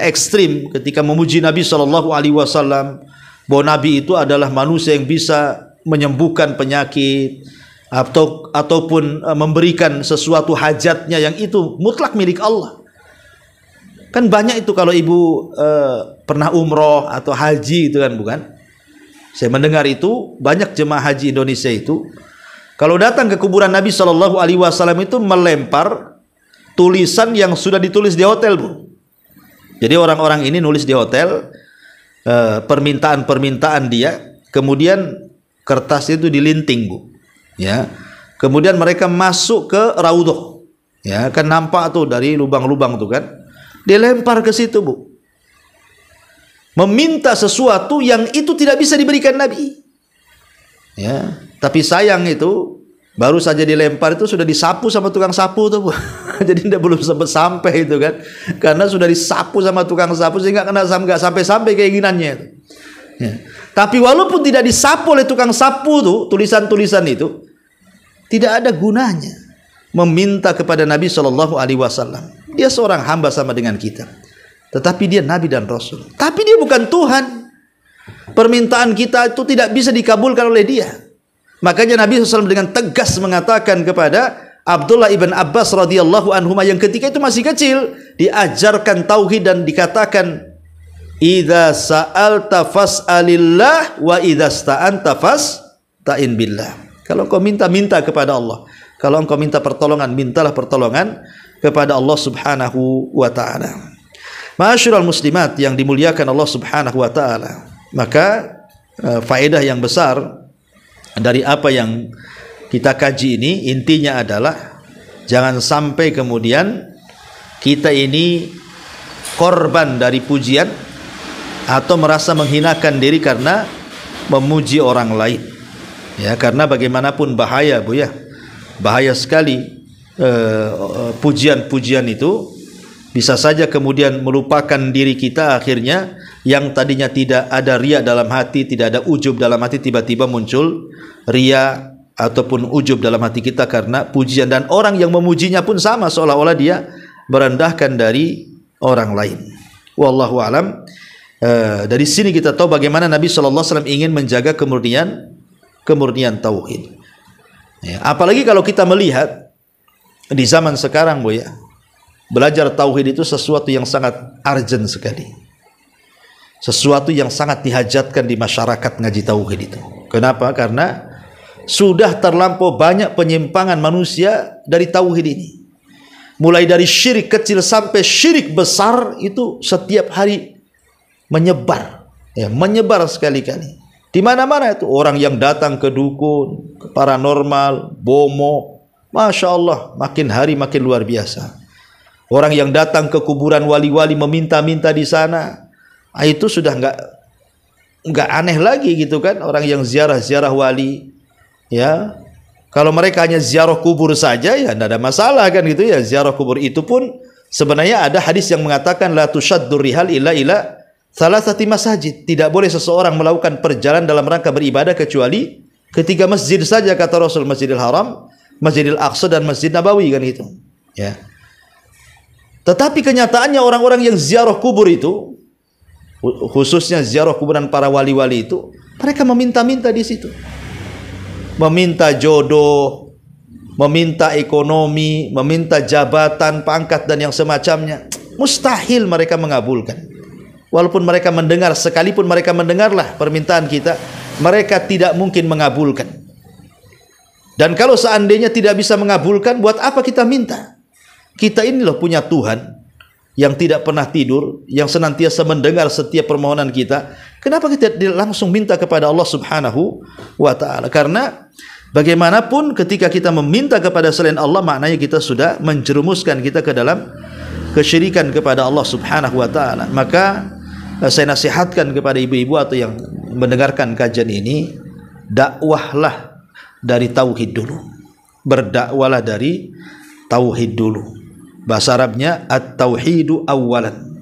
ekstrim ketika memuji Nabi SAW, bahwa Nabi itu adalah manusia yang bisa menyembuhkan penyakit ataupun memberikan sesuatu hajatnya yang itu mutlak milik Allah. Kan banyak itu kalau ibu pernah umroh atau haji itu kan, bukan? Saya mendengar itu banyak jemaah haji Indonesia itu kalau datang ke kuburan Nabi SAW itu melempar tulisan yang sudah ditulis di hotel, Bu. Jadi orang-orang ini nulis di hotel permintaan-permintaan dia, kemudian kertas itu dilinting, Bu. Ya. Kemudian mereka masuk ke raudhah. Ya, kan nampak tuh dari lubang-lubang tuh kan. Dilempar ke situ, Bu. Meminta sesuatu yang itu tidak bisa diberikan Nabi. Ya, tapi sayang itu baru saja dilempar itu sudah disapu sama tukang sapu tuh, Bu. Jadi belum sempat sampai itu kan. Karena sudah disapu sama tukang sapu sehingga enggak sampai-sampai keinginannya itu. Ya. Tapi walaupun tidak disapu oleh tukang sapu tuh, tulisan-tulisan itu tidak ada gunanya. Meminta kepada Nabi SAW. Dia seorang hamba sama dengan kita, tetapi dia Nabi dan Rasul. Tapi dia bukan Tuhan. Permintaan kita itu tidak bisa dikabulkan oleh dia. Makanya Nabi SAW dengan tegas mengatakan kepada Abdullah ibn Abbas radhiyallahu anhuma yang ketika itu masih kecil, diajarkan tauhid dan dikatakan, idza sa'alta fas'alillah wa idza sta'anta fasta'in billah. Kalau kau minta kepada Allah. Kalau engkau minta pertolongan, mintalah pertolongan kepada Allah Subhanahu wa taala. Ma'asyiral muslimat yang dimuliakan Allah Subhanahu wa taala. Maka faedah yang besar dari apa yang kita kaji ini intinya adalah jangan sampai kemudian kita ini korban dari pujian atau merasa menghinakan diri karena memuji orang lain. Ya, karena bagaimanapun bahaya, Bu ya. Bahaya sekali pujian-pujian itu bisa saja kemudian melupakan diri kita, akhirnya yang tadinya tidak ada riya dalam hati, tidak ada ujub dalam hati, tiba-tiba muncul riya ataupun ujub dalam hati kita karena pujian, dan orang yang memujinya pun sama seolah-olah dia merendahkan dari orang lain. Wallahu alam. Dari sini kita tahu bagaimana Nabi SAW ingin menjaga kemurnian tauhid. Ya, apalagi kalau kita melihat di zaman sekarang, Bu ya, belajar tauhid itu sesuatu yang sangat urgent sekali. Sesuatu yang sangat dihajatkan di masyarakat ngaji tauhid itu. Kenapa? Karena sudah terlampau banyak penyimpangan manusia dari tauhid ini. Mulai dari syirik kecil sampai syirik besar itu setiap hari menyebar. Ya, menyebar sekali-kali. Di mana-mana itu orang yang datang ke dukun, ke paranormal, bomo, Masya Allah, makin hari makin luar biasa. Orang yang datang ke kuburan wali-wali meminta-minta di sana, itu sudah nggak aneh lagi gitu kan. Orang yang ziarah-ziarah wali, ya, kalau mereka hanya ziarah kubur saja ya tidak ada masalah kan gitu ya. Ziarah kubur itu pun sebenarnya ada hadis yang mengatakan la tushaddur rihal illa salasati masajid. Tidak boleh seseorang melakukan perjalanan dalam rangka beribadah kecuali ketiga masjid saja, kata Rasul, Masjidil Haram, Masjidil Aqsa, dan Masjid Nabawi kan itu. Ya. Tetapi kenyataannya orang-orang yang ziarah kubur itu, khususnya ziarah kuburan para wali-wali itu, mereka meminta-minta di situ. Meminta jodoh, meminta ekonomi, meminta jabatan, pangkat, dan yang semacamnya. Mustahil mereka mengabulkan. Walaupun mereka mendengar, sekalipun mereka mendengarlah permintaan kita, mereka tidak mungkin mengabulkan. Dan kalau seandainya tidak bisa mengabulkan, buat apa kita minta? Kita ini loh punya Tuhan yang tidak pernah tidur, yang senantiasa mendengar setiap permohonan kita. Kenapa kita tidak langsung minta kepada Allah Subhanahu wa ta'ala? Karena bagaimanapun ketika kita meminta kepada selain Allah, maknanya kita sudah menjerumuskan kita ke dalam kesyirikan kepada Allah Subhanahu wa ta'ala. Maka saya nasihatkan kepada ibu-ibu atau yang mendengarkan kajian ini, dakwahlah dari tauhid dulu. Berdakwalah dari tauhid dulu. Bahasa Arabnya at-tauhidu awalan.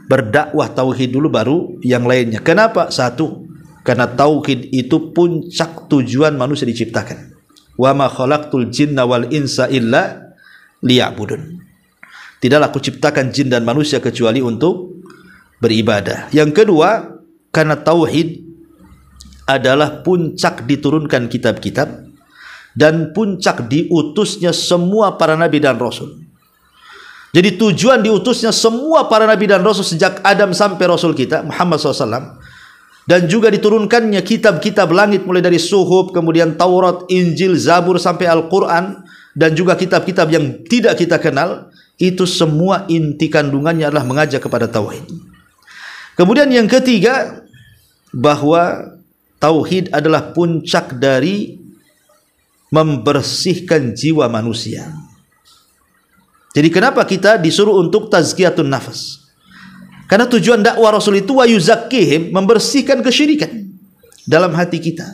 Berdakwah tauhid dulu baru yang lainnya. Kenapa? Satu, karena tauhid itu puncak tujuan manusia diciptakan. Wa ma khalaqtul jinna wal insa illa liya'budun. Tidaklah aku ciptakan jin dan manusia kecuali untuk beribadah. Yang kedua, karena tauhid adalah puncak diturunkan kitab-kitab dan puncak diutusnya semua para nabi dan rasul. Jadi tujuan diutusnya semua para nabi dan rasul sejak Adam sampai Rasul kita Muhammad SAW, dan juga diturunkannya kitab-kitab langit mulai dari Suhuf, kemudian Taurat, Injil, Zabur sampai Al-Quran, dan juga kitab-kitab yang tidak kita kenal. Itu semua inti kandungannya adalah mengajak kepada tauhid. Kemudian yang ketiga, bahwa tauhid adalah puncak dari membersihkan jiwa manusia. Jadi kenapa kita disuruh untuk tazkiyatun nafas? Karena tujuan dakwah Rasul itu wa yuzakkihim, membersihkan kesyirikan dalam hati kita.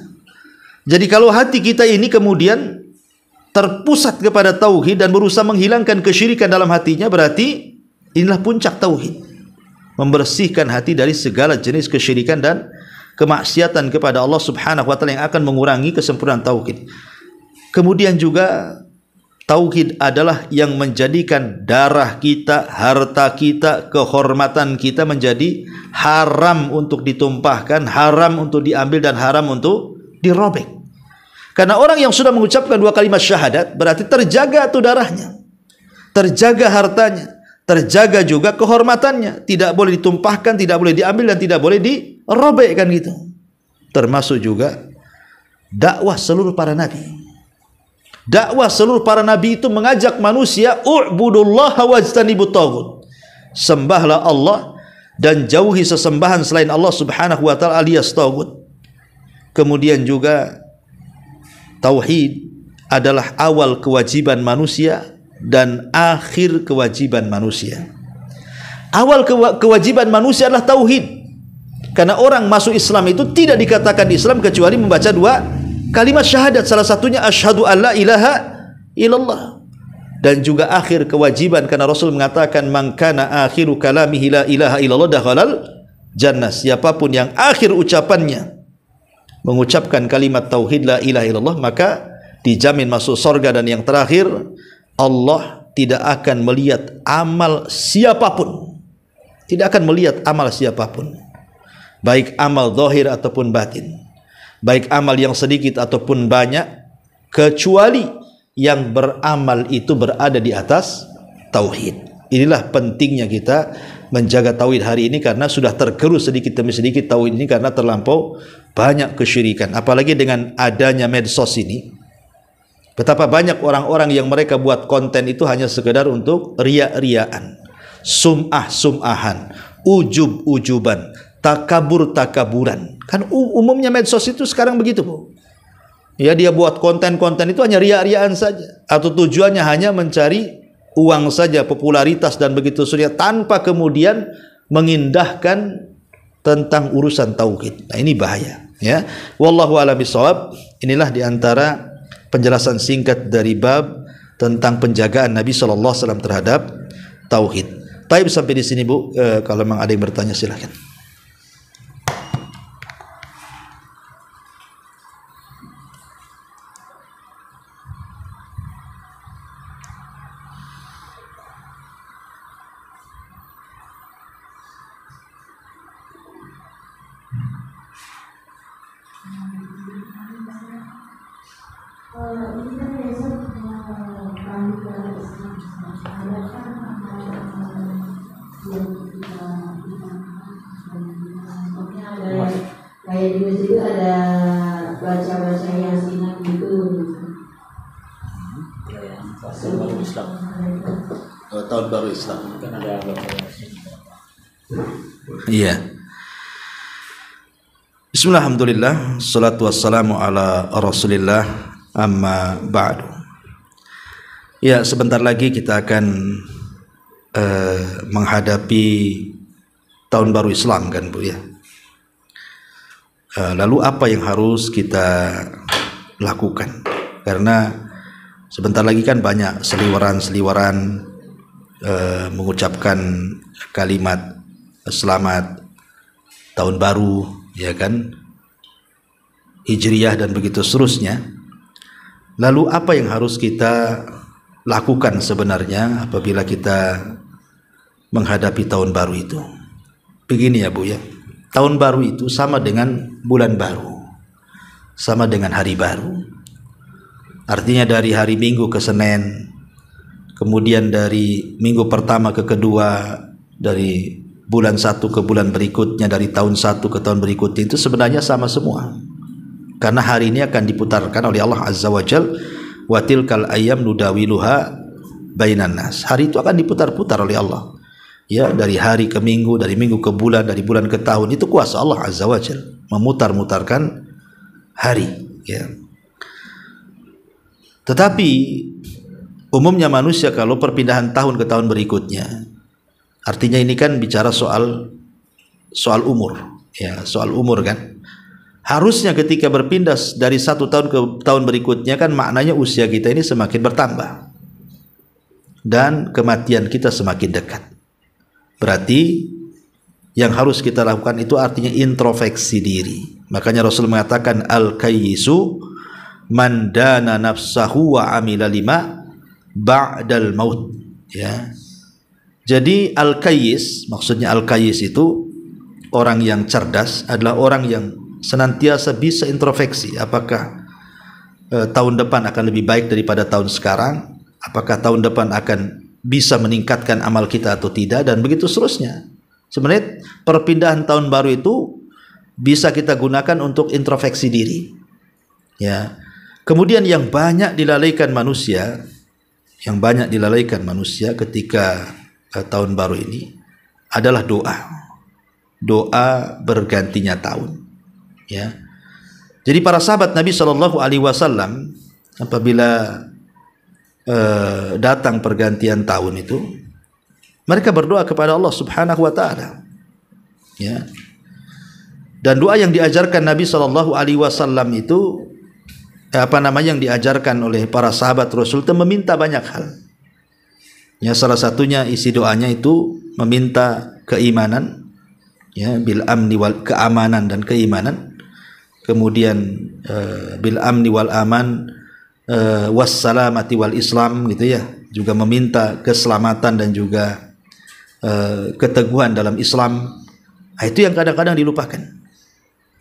Jadi kalau hati kita ini kemudian terpusat kepada tauhid dan berusaha menghilangkan kesyirikan dalam hatinya, berarti inilah puncak tauhid. Membersihkan hati dari segala jenis kesyirikan dan kemaksiatan kepada Allah Subhanahu wa ta'ala yang akan mengurangi kesempurnaan tauhid. Kemudian juga tauhid adalah yang menjadikan darah kita, harta kita, kehormatan kita menjadi haram untuk ditumpahkan, haram untuk diambil, dan haram untuk dirobek. Karena orang yang sudah mengucapkan dua kalimat syahadat berarti terjaga tuh darahnya, terjaga hartanya, terjaga juga kehormatannya, tidak boleh ditumpahkan, tidak boleh diambil, dan tidak boleh dirobek kan gitu. Termasuk juga dakwah seluruh para nabi. Dakwah seluruh para nabi itu mengajak manusia u'budullaha wajtanibut taghut. Sembahlah Allah dan jauhi sesembahan selain Allah Subhanahu wa ta'ala alias taghut. Kemudian juga tauhid adalah awal kewajiban manusia dan akhir kewajiban manusia. Awal kewajiban manusia adalah tauhid. Karena orang masuk Islam itu tidak dikatakan Islam kecuali membaca 2 kalimat syahadat. Salah satunya asyhadu alla ilaha illallah. Dan juga akhir kewajiban, karena Rasul mengatakan man kana akhiru kalamihi la ilaha illallah dakhalal jannah. Siapapun yang akhir ucapannya mengucapkan kalimat tauhid la ilaha illallah, maka dijamin masuk surga. Dan yang terakhir, Allah tidak akan melihat amal siapapun. Tidak akan melihat amal siapapun, baik amal zahir ataupun batin, baik amal yang sedikit ataupun banyak, kecuali yang beramal itu berada di atas tauhid. Inilah pentingnya kita menjaga tauhid hari ini, karena sudah tergerus sedikit demi sedikit tauhid ini karena terlampau banyak kesyirikan. Apalagi dengan adanya medsos ini, betapa banyak orang-orang yang mereka buat konten itu hanya sekedar untuk riak-riaan, sum'ah-sum'ahan, ujub-ujuban, takabur-takaburan. Kan umumnya medsos itu sekarang begitu, Bu. Ya, dia buat konten-konten itu hanya riak-riaan saja, atau tujuannya hanya mencari uang saja, popularitas dan begitu saja, tanpa kemudian mengindahkan tentang urusan tauhid. Nah, ini bahaya, ya. Wallahu a'lam bishawab. Inilah diantara penjelasan singkat dari bab tentang penjagaan Nabi sallallahu alaihi wasallam terhadap tauhid. Taib sampai di sini, Bu. Kalau memang ada yang bertanya silakan. Kayak di masjid itu ada baca-baca yasinan gitu. Tahun baru Islam. Tahun baru Islam. Kan ada baca yasin. Iya. Bismillahirrahmanirrahim. Salatu wassalamu ala Rasulillah, amma ba'du. Ya, sebentar lagi kita akan menghadapi tahun baru Islam, kan, Bu, ya. Lalu apa yang harus kita lakukan? Karena sebentar lagi kan banyak seliwaran-seliwaran mengucapkan kalimat selamat tahun baru, ya kan, Hijriyah dan begitu seterusnya. Lalu apa yang harus kita lakukan sebenarnya apabila kita menghadapi tahun baru itu? Begini ya, Bu, ya. Tahun baru itu sama dengan bulan baru, sama dengan hari baru. Artinya dari hari Minggu ke Senin, kemudian dari minggu pertama ke kedua, dari bulan satu ke bulan berikutnya, dari tahun satu ke tahun berikutnya, itu sebenarnya sama semua. Karena hari ini akan diputarkan oleh Allah Azza wa Jal, wa tilkal ayyam nudawiluha bainan nas. Hari itu akan diputar-putar oleh Allah. Ya, dari hari ke minggu, dari minggu ke bulan, dari bulan ke tahun. Itu kuasa Allah Azza wa Jal memutar-mutarkan hari, ya. Tetapi umumnya manusia kalau perpindahan tahun ke tahun berikutnya, artinya ini kan bicara soal umur, ya, soal umur, kan. Harusnya ketika berpindah dari satu tahun ke tahun berikutnya, kan maknanya usia kita ini semakin bertambah dan kematian kita semakin dekat. Berarti yang harus kita lakukan itu artinya introspeksi diri. Makanya Rasul mengatakan al-kayyisu man dana nafsahu wa amila lima ba'dal maut, ya. Jadi al-kayyis, maksudnya al-kayyis itu orang yang cerdas, adalah orang yang senantiasa bisa introspeksi. Apakah tahun depan akan lebih baik daripada tahun sekarang? Apakah tahun depan akan bisa meningkatkan amal kita atau tidak, dan begitu seterusnya. Sebenarnya perpindahan tahun baru itu bisa kita gunakan untuk introspeksi diri, ya. Kemudian yang banyak dilalaikan manusia, ketika tahun baru ini adalah doa bergantinya tahun, ya. Jadi para sahabat Nabi Shallallahu Alaihi Wasallam apabila datang pergantian tahun itu, Mereka berdoa kepada Allah Subhanahu wa taala. Ya. Dan doa yang diajarkan Nabi sallallahu alaihi wasallam itu yang diajarkan oleh para sahabat Rasul itu meminta banyak hal. Ya, salah satunya isi doanya itu meminta keimanan, ya, bil amni wal keamanan dan keimanan. Kemudian bil amni wal aman wassalamati wal Islam, gitu ya. Juga meminta keselamatan dan juga keteguhan dalam Islam. Nah, itu yang kadang-kadang dilupakan.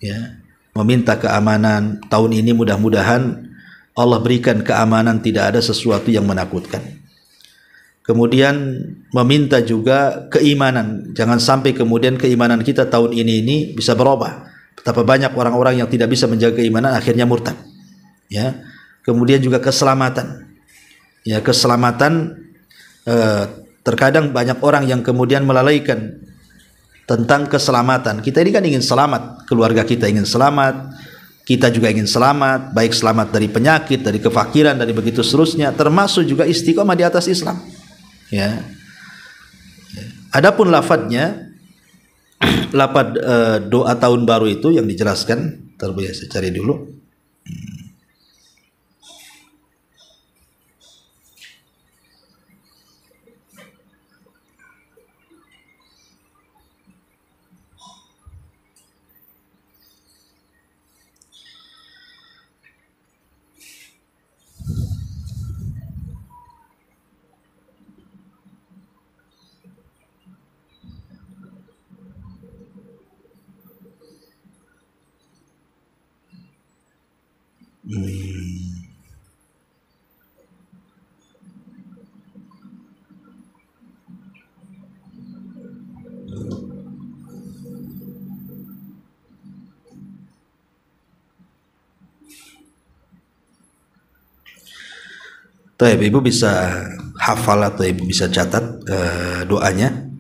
Ya, meminta keamanan. Tahun ini mudah-mudahan Allah berikan keamanan, tidak ada sesuatu yang menakutkan. Kemudian meminta juga keimanan. Jangan sampai kemudian keimanan kita tahun ini bisa berubah. Betapa banyak orang-orang yang tidak bisa menjaga keimanan akhirnya murtad. Ya. Kemudian juga keselamatan. Ya, keselamatan terkadang banyak orang yang kemudian melalaikan tentang keselamatan. Kita ini kan ingin selamat, keluarga kita ingin selamat, kita juga ingin selamat, baik selamat dari penyakit, dari kefakiran, dari begitu seterusnya, termasuk juga istiqomah di atas Islam. Ya. Adapun lafadznya, lafadz doa tahun baru itu yang dijelaskan, terbiasa cari dulu. Ibu bisa hafal atau ibu bisa catat doanya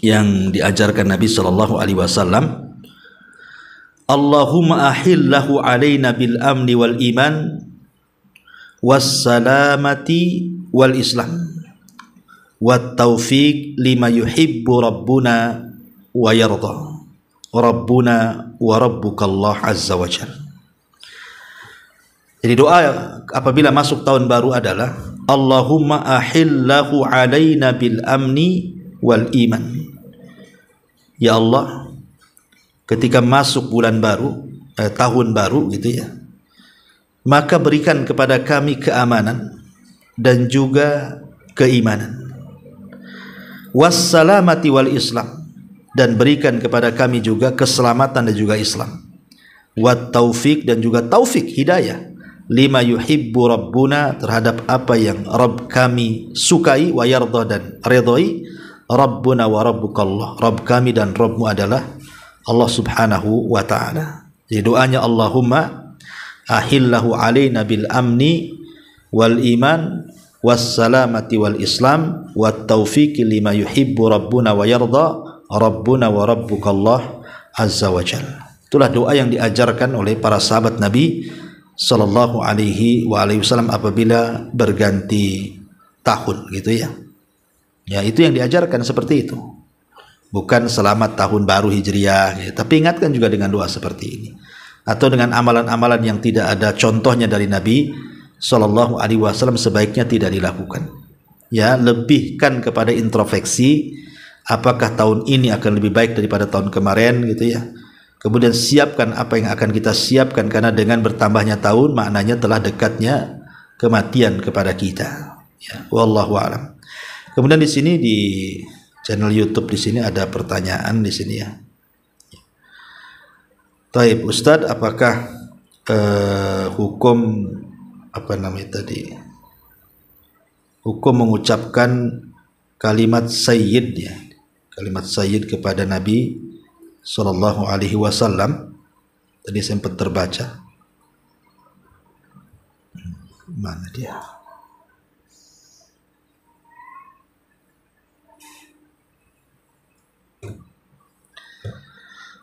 yang diajarkan Nabi sallallahu alaihi wasallam. Allahumma ahillahu alaina bil amni wal iman was salamati wal islam wat taufiq lima yuhibbu rabbuna wa yarda rabbuna wa rabbukallah azza wa jalla. Jadi doa apabila masuk tahun baru adalah Allahumma ahillahu alaina bil amni wal iman. Ya Allah, ketika masuk bulan baru, tahun baru gitu ya, maka berikan kepada kami keamanan dan juga keimanan. Wassalamati wal islam, dan berikan kepada kami juga keselamatan dan juga Islam. Wat taufik, dan juga taufik hidayah. Lima yuhibbu rabbuna, terhadap apa yang Rabb kami sukai, wa yarda, dan redhoi. Rabbuna wa rabbukallah, Rabb kami dan Rabbmu adalah Allah subhanahu wa ta'ala. Jadi doanya Allahumma ahillahu alaina bil amni wal iman wassalamati wal islam wat taufiqi lima yuhibbu rabbuna wa yarda rabbuna wa rabbukallah azza wa jalla. Itulah doa yang diajarkan oleh para sahabat Nabi sallallahu alaihi wasallam apabila berganti tahun, gitu ya. Ya, itu yang diajarkan seperti itu. Bukan selamat tahun baru Hijriah, ya. Tapi ingatkan juga dengan doa seperti ini. Atau dengan amalan-amalan yang tidak ada contohnya dari Nabi sallallahu alaihi wasallam sebaiknya tidak dilakukan. Ya, lebihkan kepada introspeksi, apakah tahun ini akan lebih baik daripada tahun kemarin, gitu ya. Kemudian siapkan apa yang akan kita siapkan, karena dengan bertambahnya tahun maknanya telah dekatnya kematian kepada kita. Ya, wallahu a'lam. Kemudian di sini di channel YouTube di sini ada pertanyaan di sini ya. Taib Ustadz, apakah hukum apa namanya tadi? Hukum mengucapkan kalimat sayyid ya. Kalimat sayyid kepada Nabi sallallahu alaihi wasallam. Tadi sempat terbaca. Mana dia?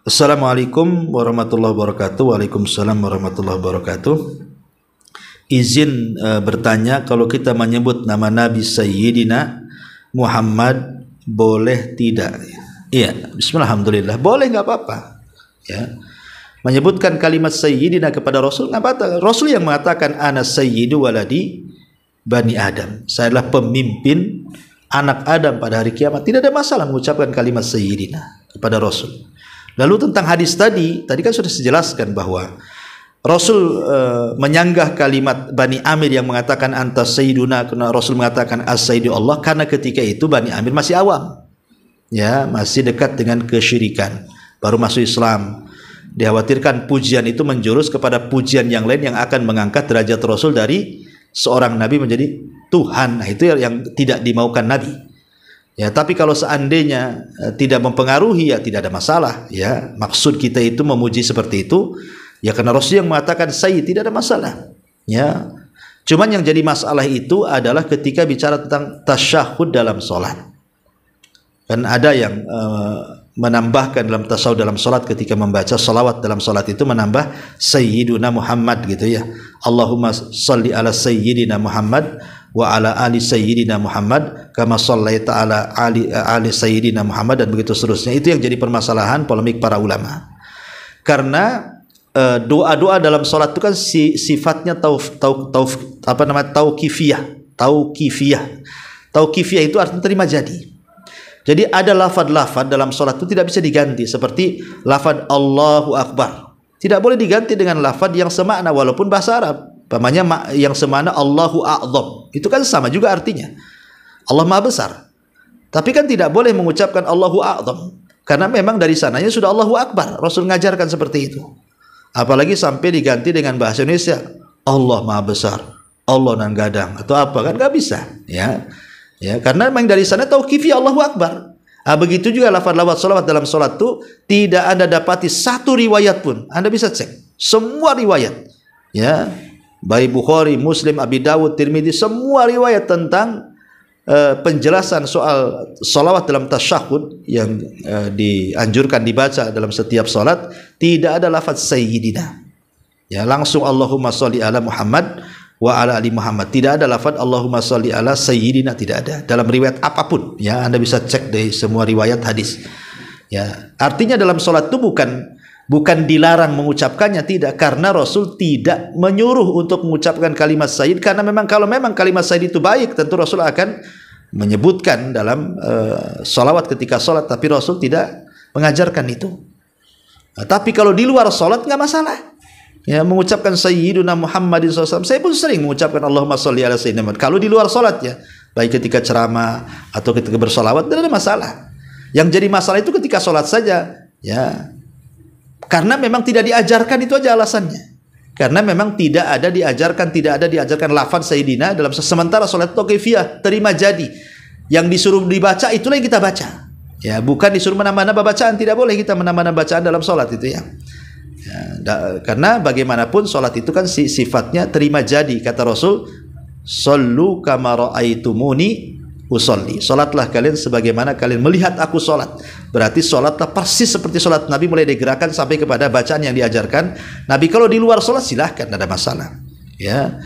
Assalamualaikum warahmatullahi wabarakatuh. Waalaikumsalam warahmatullahi wabarakatuh. Izin bertanya, kalau kita menyebut nama Nabi Sayyidina Muhammad boleh tidak? Iya, bismillah, alhamdulillah, boleh, nggak apa-apa. Ya, menyebutkan kalimat sayyidina kepada Rasul nggak apa-apa. Rasul yang mengatakan ana sayyidu waladi Bani Adam, saya adalah pemimpin anak Adam pada hari kiamat. Tidak ada masalah mengucapkan kalimat sayyidina kepada Rasul. Lalu tentang hadis tadi kan sudah dijelaskan bahwa Rasul menyanggah kalimat Bani Amir yang mengatakan anta sayyiduna, karena Rasul mengatakan as-sayyidu Allah, karena ketika itu Bani Amir masih awam, ya, masih dekat dengan kesyirikan, baru masuk Islam. Dikhawatirkan pujian itu menjurus kepada pujian yang lain yang akan mengangkat derajat Rasul dari seorang nabi menjadi Tuhan. Nah, itu yang tidak dimaukan Nabi. Ya, tapi kalau seandainya tidak mempengaruhi, ya tidak ada masalah. Ya, maksud kita itu memuji seperti itu, ya karena Rasul yang mengatakan sayyid, tidak ada masalah. Ya, cuman yang jadi masalah itu adalah ketika bicara tentang tasyahud dalam sholat. Kan ada yang menambahkan dalam tasawuf dalam salat, ketika membaca salawat dalam salat itu menambah sayyiduna Muhammad gitu ya. Allahumma salli ala sayyidina Muhammad wa ala ali sayyidina Muhammad kama shallaita ala ali sayyidina Muhammad, dan begitu seterusnya. Itu yang jadi permasalahan polemik para ulama. Karena doa-doa dalam salat itu kan sifatnya tauqifiyah. Tauqifiyah itu artinya terima jadi. Jadi ada lafad-lafad dalam sholat itu tidak bisa diganti, seperti lafad Allahu Akbar. Tidak boleh diganti dengan lafad yang semakna walaupun bahasa Arab. Umpamanya yang semakna Allahu A'zam, itu kan sama juga artinya. Allah Maha Besar. Tapi kan tidak boleh mengucapkan Allahu A'zam, karena memang dari sananya sudah Allahu Akbar. Rasul mengajarkan seperti itu. Apalagi sampai diganti dengan bahasa Indonesia, Allah Maha Besar, Allah nan gadang, atau apa, kan nggak bisa, ya. Ya, karena memang dari sana tauqifi Allahu Akbar. Begitu juga lafaz-lafaz salawat dalam salat itu tidak Anda dapati satu riwayat pun. Anda bisa cek semua riwayat, ya, baik Bukhari, Muslim, Abi Dawud, Tirmidzi, semua riwayat tentang penjelasan soal salawat dalam tasyahud yang dianjurkan dibaca dalam setiap salat, tidak ada lafaz sayyidina. Ya, langsung Allahumma sholli ala Muhammad wa ala ali Muhammad. Tidak ada lafaz Allahumma sholli ala sayyidina, tidak ada dalam riwayat apapun. Ya, Anda bisa cek dari semua riwayat hadis. Ya, artinya dalam salat itu bukan dilarang mengucapkannya, tidak, karena Rasul tidak menyuruh untuk mengucapkan kalimat sayyid, karena kalau memang kalimat sayyid itu baik, tentu Rasul akan menyebutkan dalam salawat ketika salat, tapi Rasul tidak mengajarkan itu. Nah, tapi kalau di luar salat nggak masalah. Ya, mengucapkan Sayyiduna Muhammadin SAW. Saya pun sering mengucapkan Allahumma sholli ala Sayyidina Muhammad. Kalau di luar salat, ya, baik ketika ceramah atau ketika bersolawat, tidak ada masalah. Yang jadi masalah itu ketika salat saja, ya, karena memang tidak diajarkan, itu aja alasannya. Karena memang tidak ada diajarkan lafaz Sayyidina dalam sementara salat tauqifiyah, terima jadi. Yang disuruh dibaca itulah yang kita baca. Ya, bukan disuruh menambah-nambah bacaan, tidak boleh kita menambah-nambah bacaan dalam salat itu, ya. Ya, karena bagaimanapun sholat itu kan sifatnya terima jadi. Kata Rasul, "Shollu kama ra'aitumuni usolli." Sholatlah kalian sebagaimana kalian melihat aku sholat. Berarti sholatlah persis seperti sholat Nabi, mulai digerakkan sampai kepada bacaan yang diajarkan Nabi. Kalau di luar sholat silahkan, tidak ada masalah. Ya.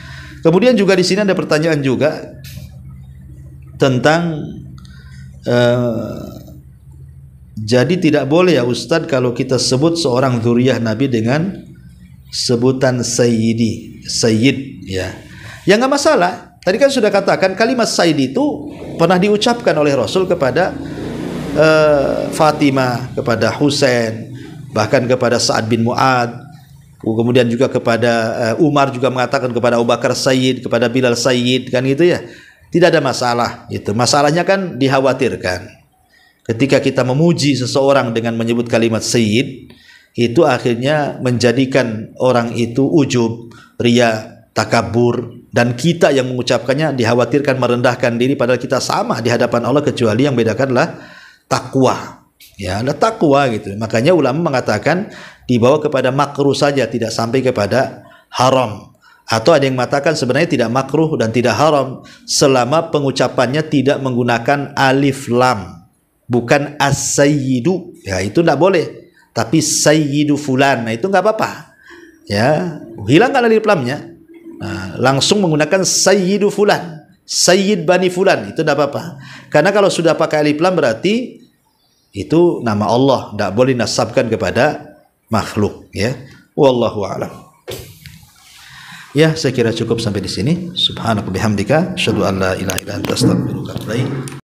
Kemudian juga di sini ada pertanyaan juga tentang jadi tidak boleh ya Ustadz kalau kita sebut seorang dzurriyyah Nabi dengan sebutan sayyid, ya. Ya nggak masalah. Tadi kan sudah katakan kalimat sayyid itu pernah diucapkan oleh Rasul kepada Fatimah, kepada Husain, bahkan kepada Sa'ad bin Mu'ad. Kemudian juga kepada Umar juga mengatakan kepada Abu Bakar sayyid, kepada Bilal sayyid, kan gitu ya. Tidak ada masalah itu. Masalahnya kan dikhawatirkan ketika kita memuji seseorang dengan menyebut kalimat sayyid, itu akhirnya menjadikan orang itu ujub, riya, takabur, dan kita yang mengucapkannya dikhawatirkan merendahkan diri, padahal kita sama di hadapan Allah, kecuali yang bedakanlah takwa. Ya, ada takwa gitu. Makanya ulama mengatakan dibawa kepada makruh saja, tidak sampai kepada haram. Atau ada yang mengatakan sebenarnya tidak makruh dan tidak haram selama pengucapannya tidak menggunakan alif lam. Bukan as-sayyidu, ya itu tidak boleh. Tapi sayyidu fulan, nah itu nggak apa-apa. Ya, hilangkan alif lamnya. Nah, langsung menggunakan sayyidu fulan. Sayyid Bani Fulan, itu tidak apa-apa. Karena kalau sudah pakai alif lam berarti itu nama Allah, tidak boleh nasabkan kepada makhluk, ya. Wallahu a'lam. Ya, saya kira cukup sampai di sini. Subhanaka bihamdika, asyhadu an la ilaha illa anta, astaghfiruka wa atubu ilaik.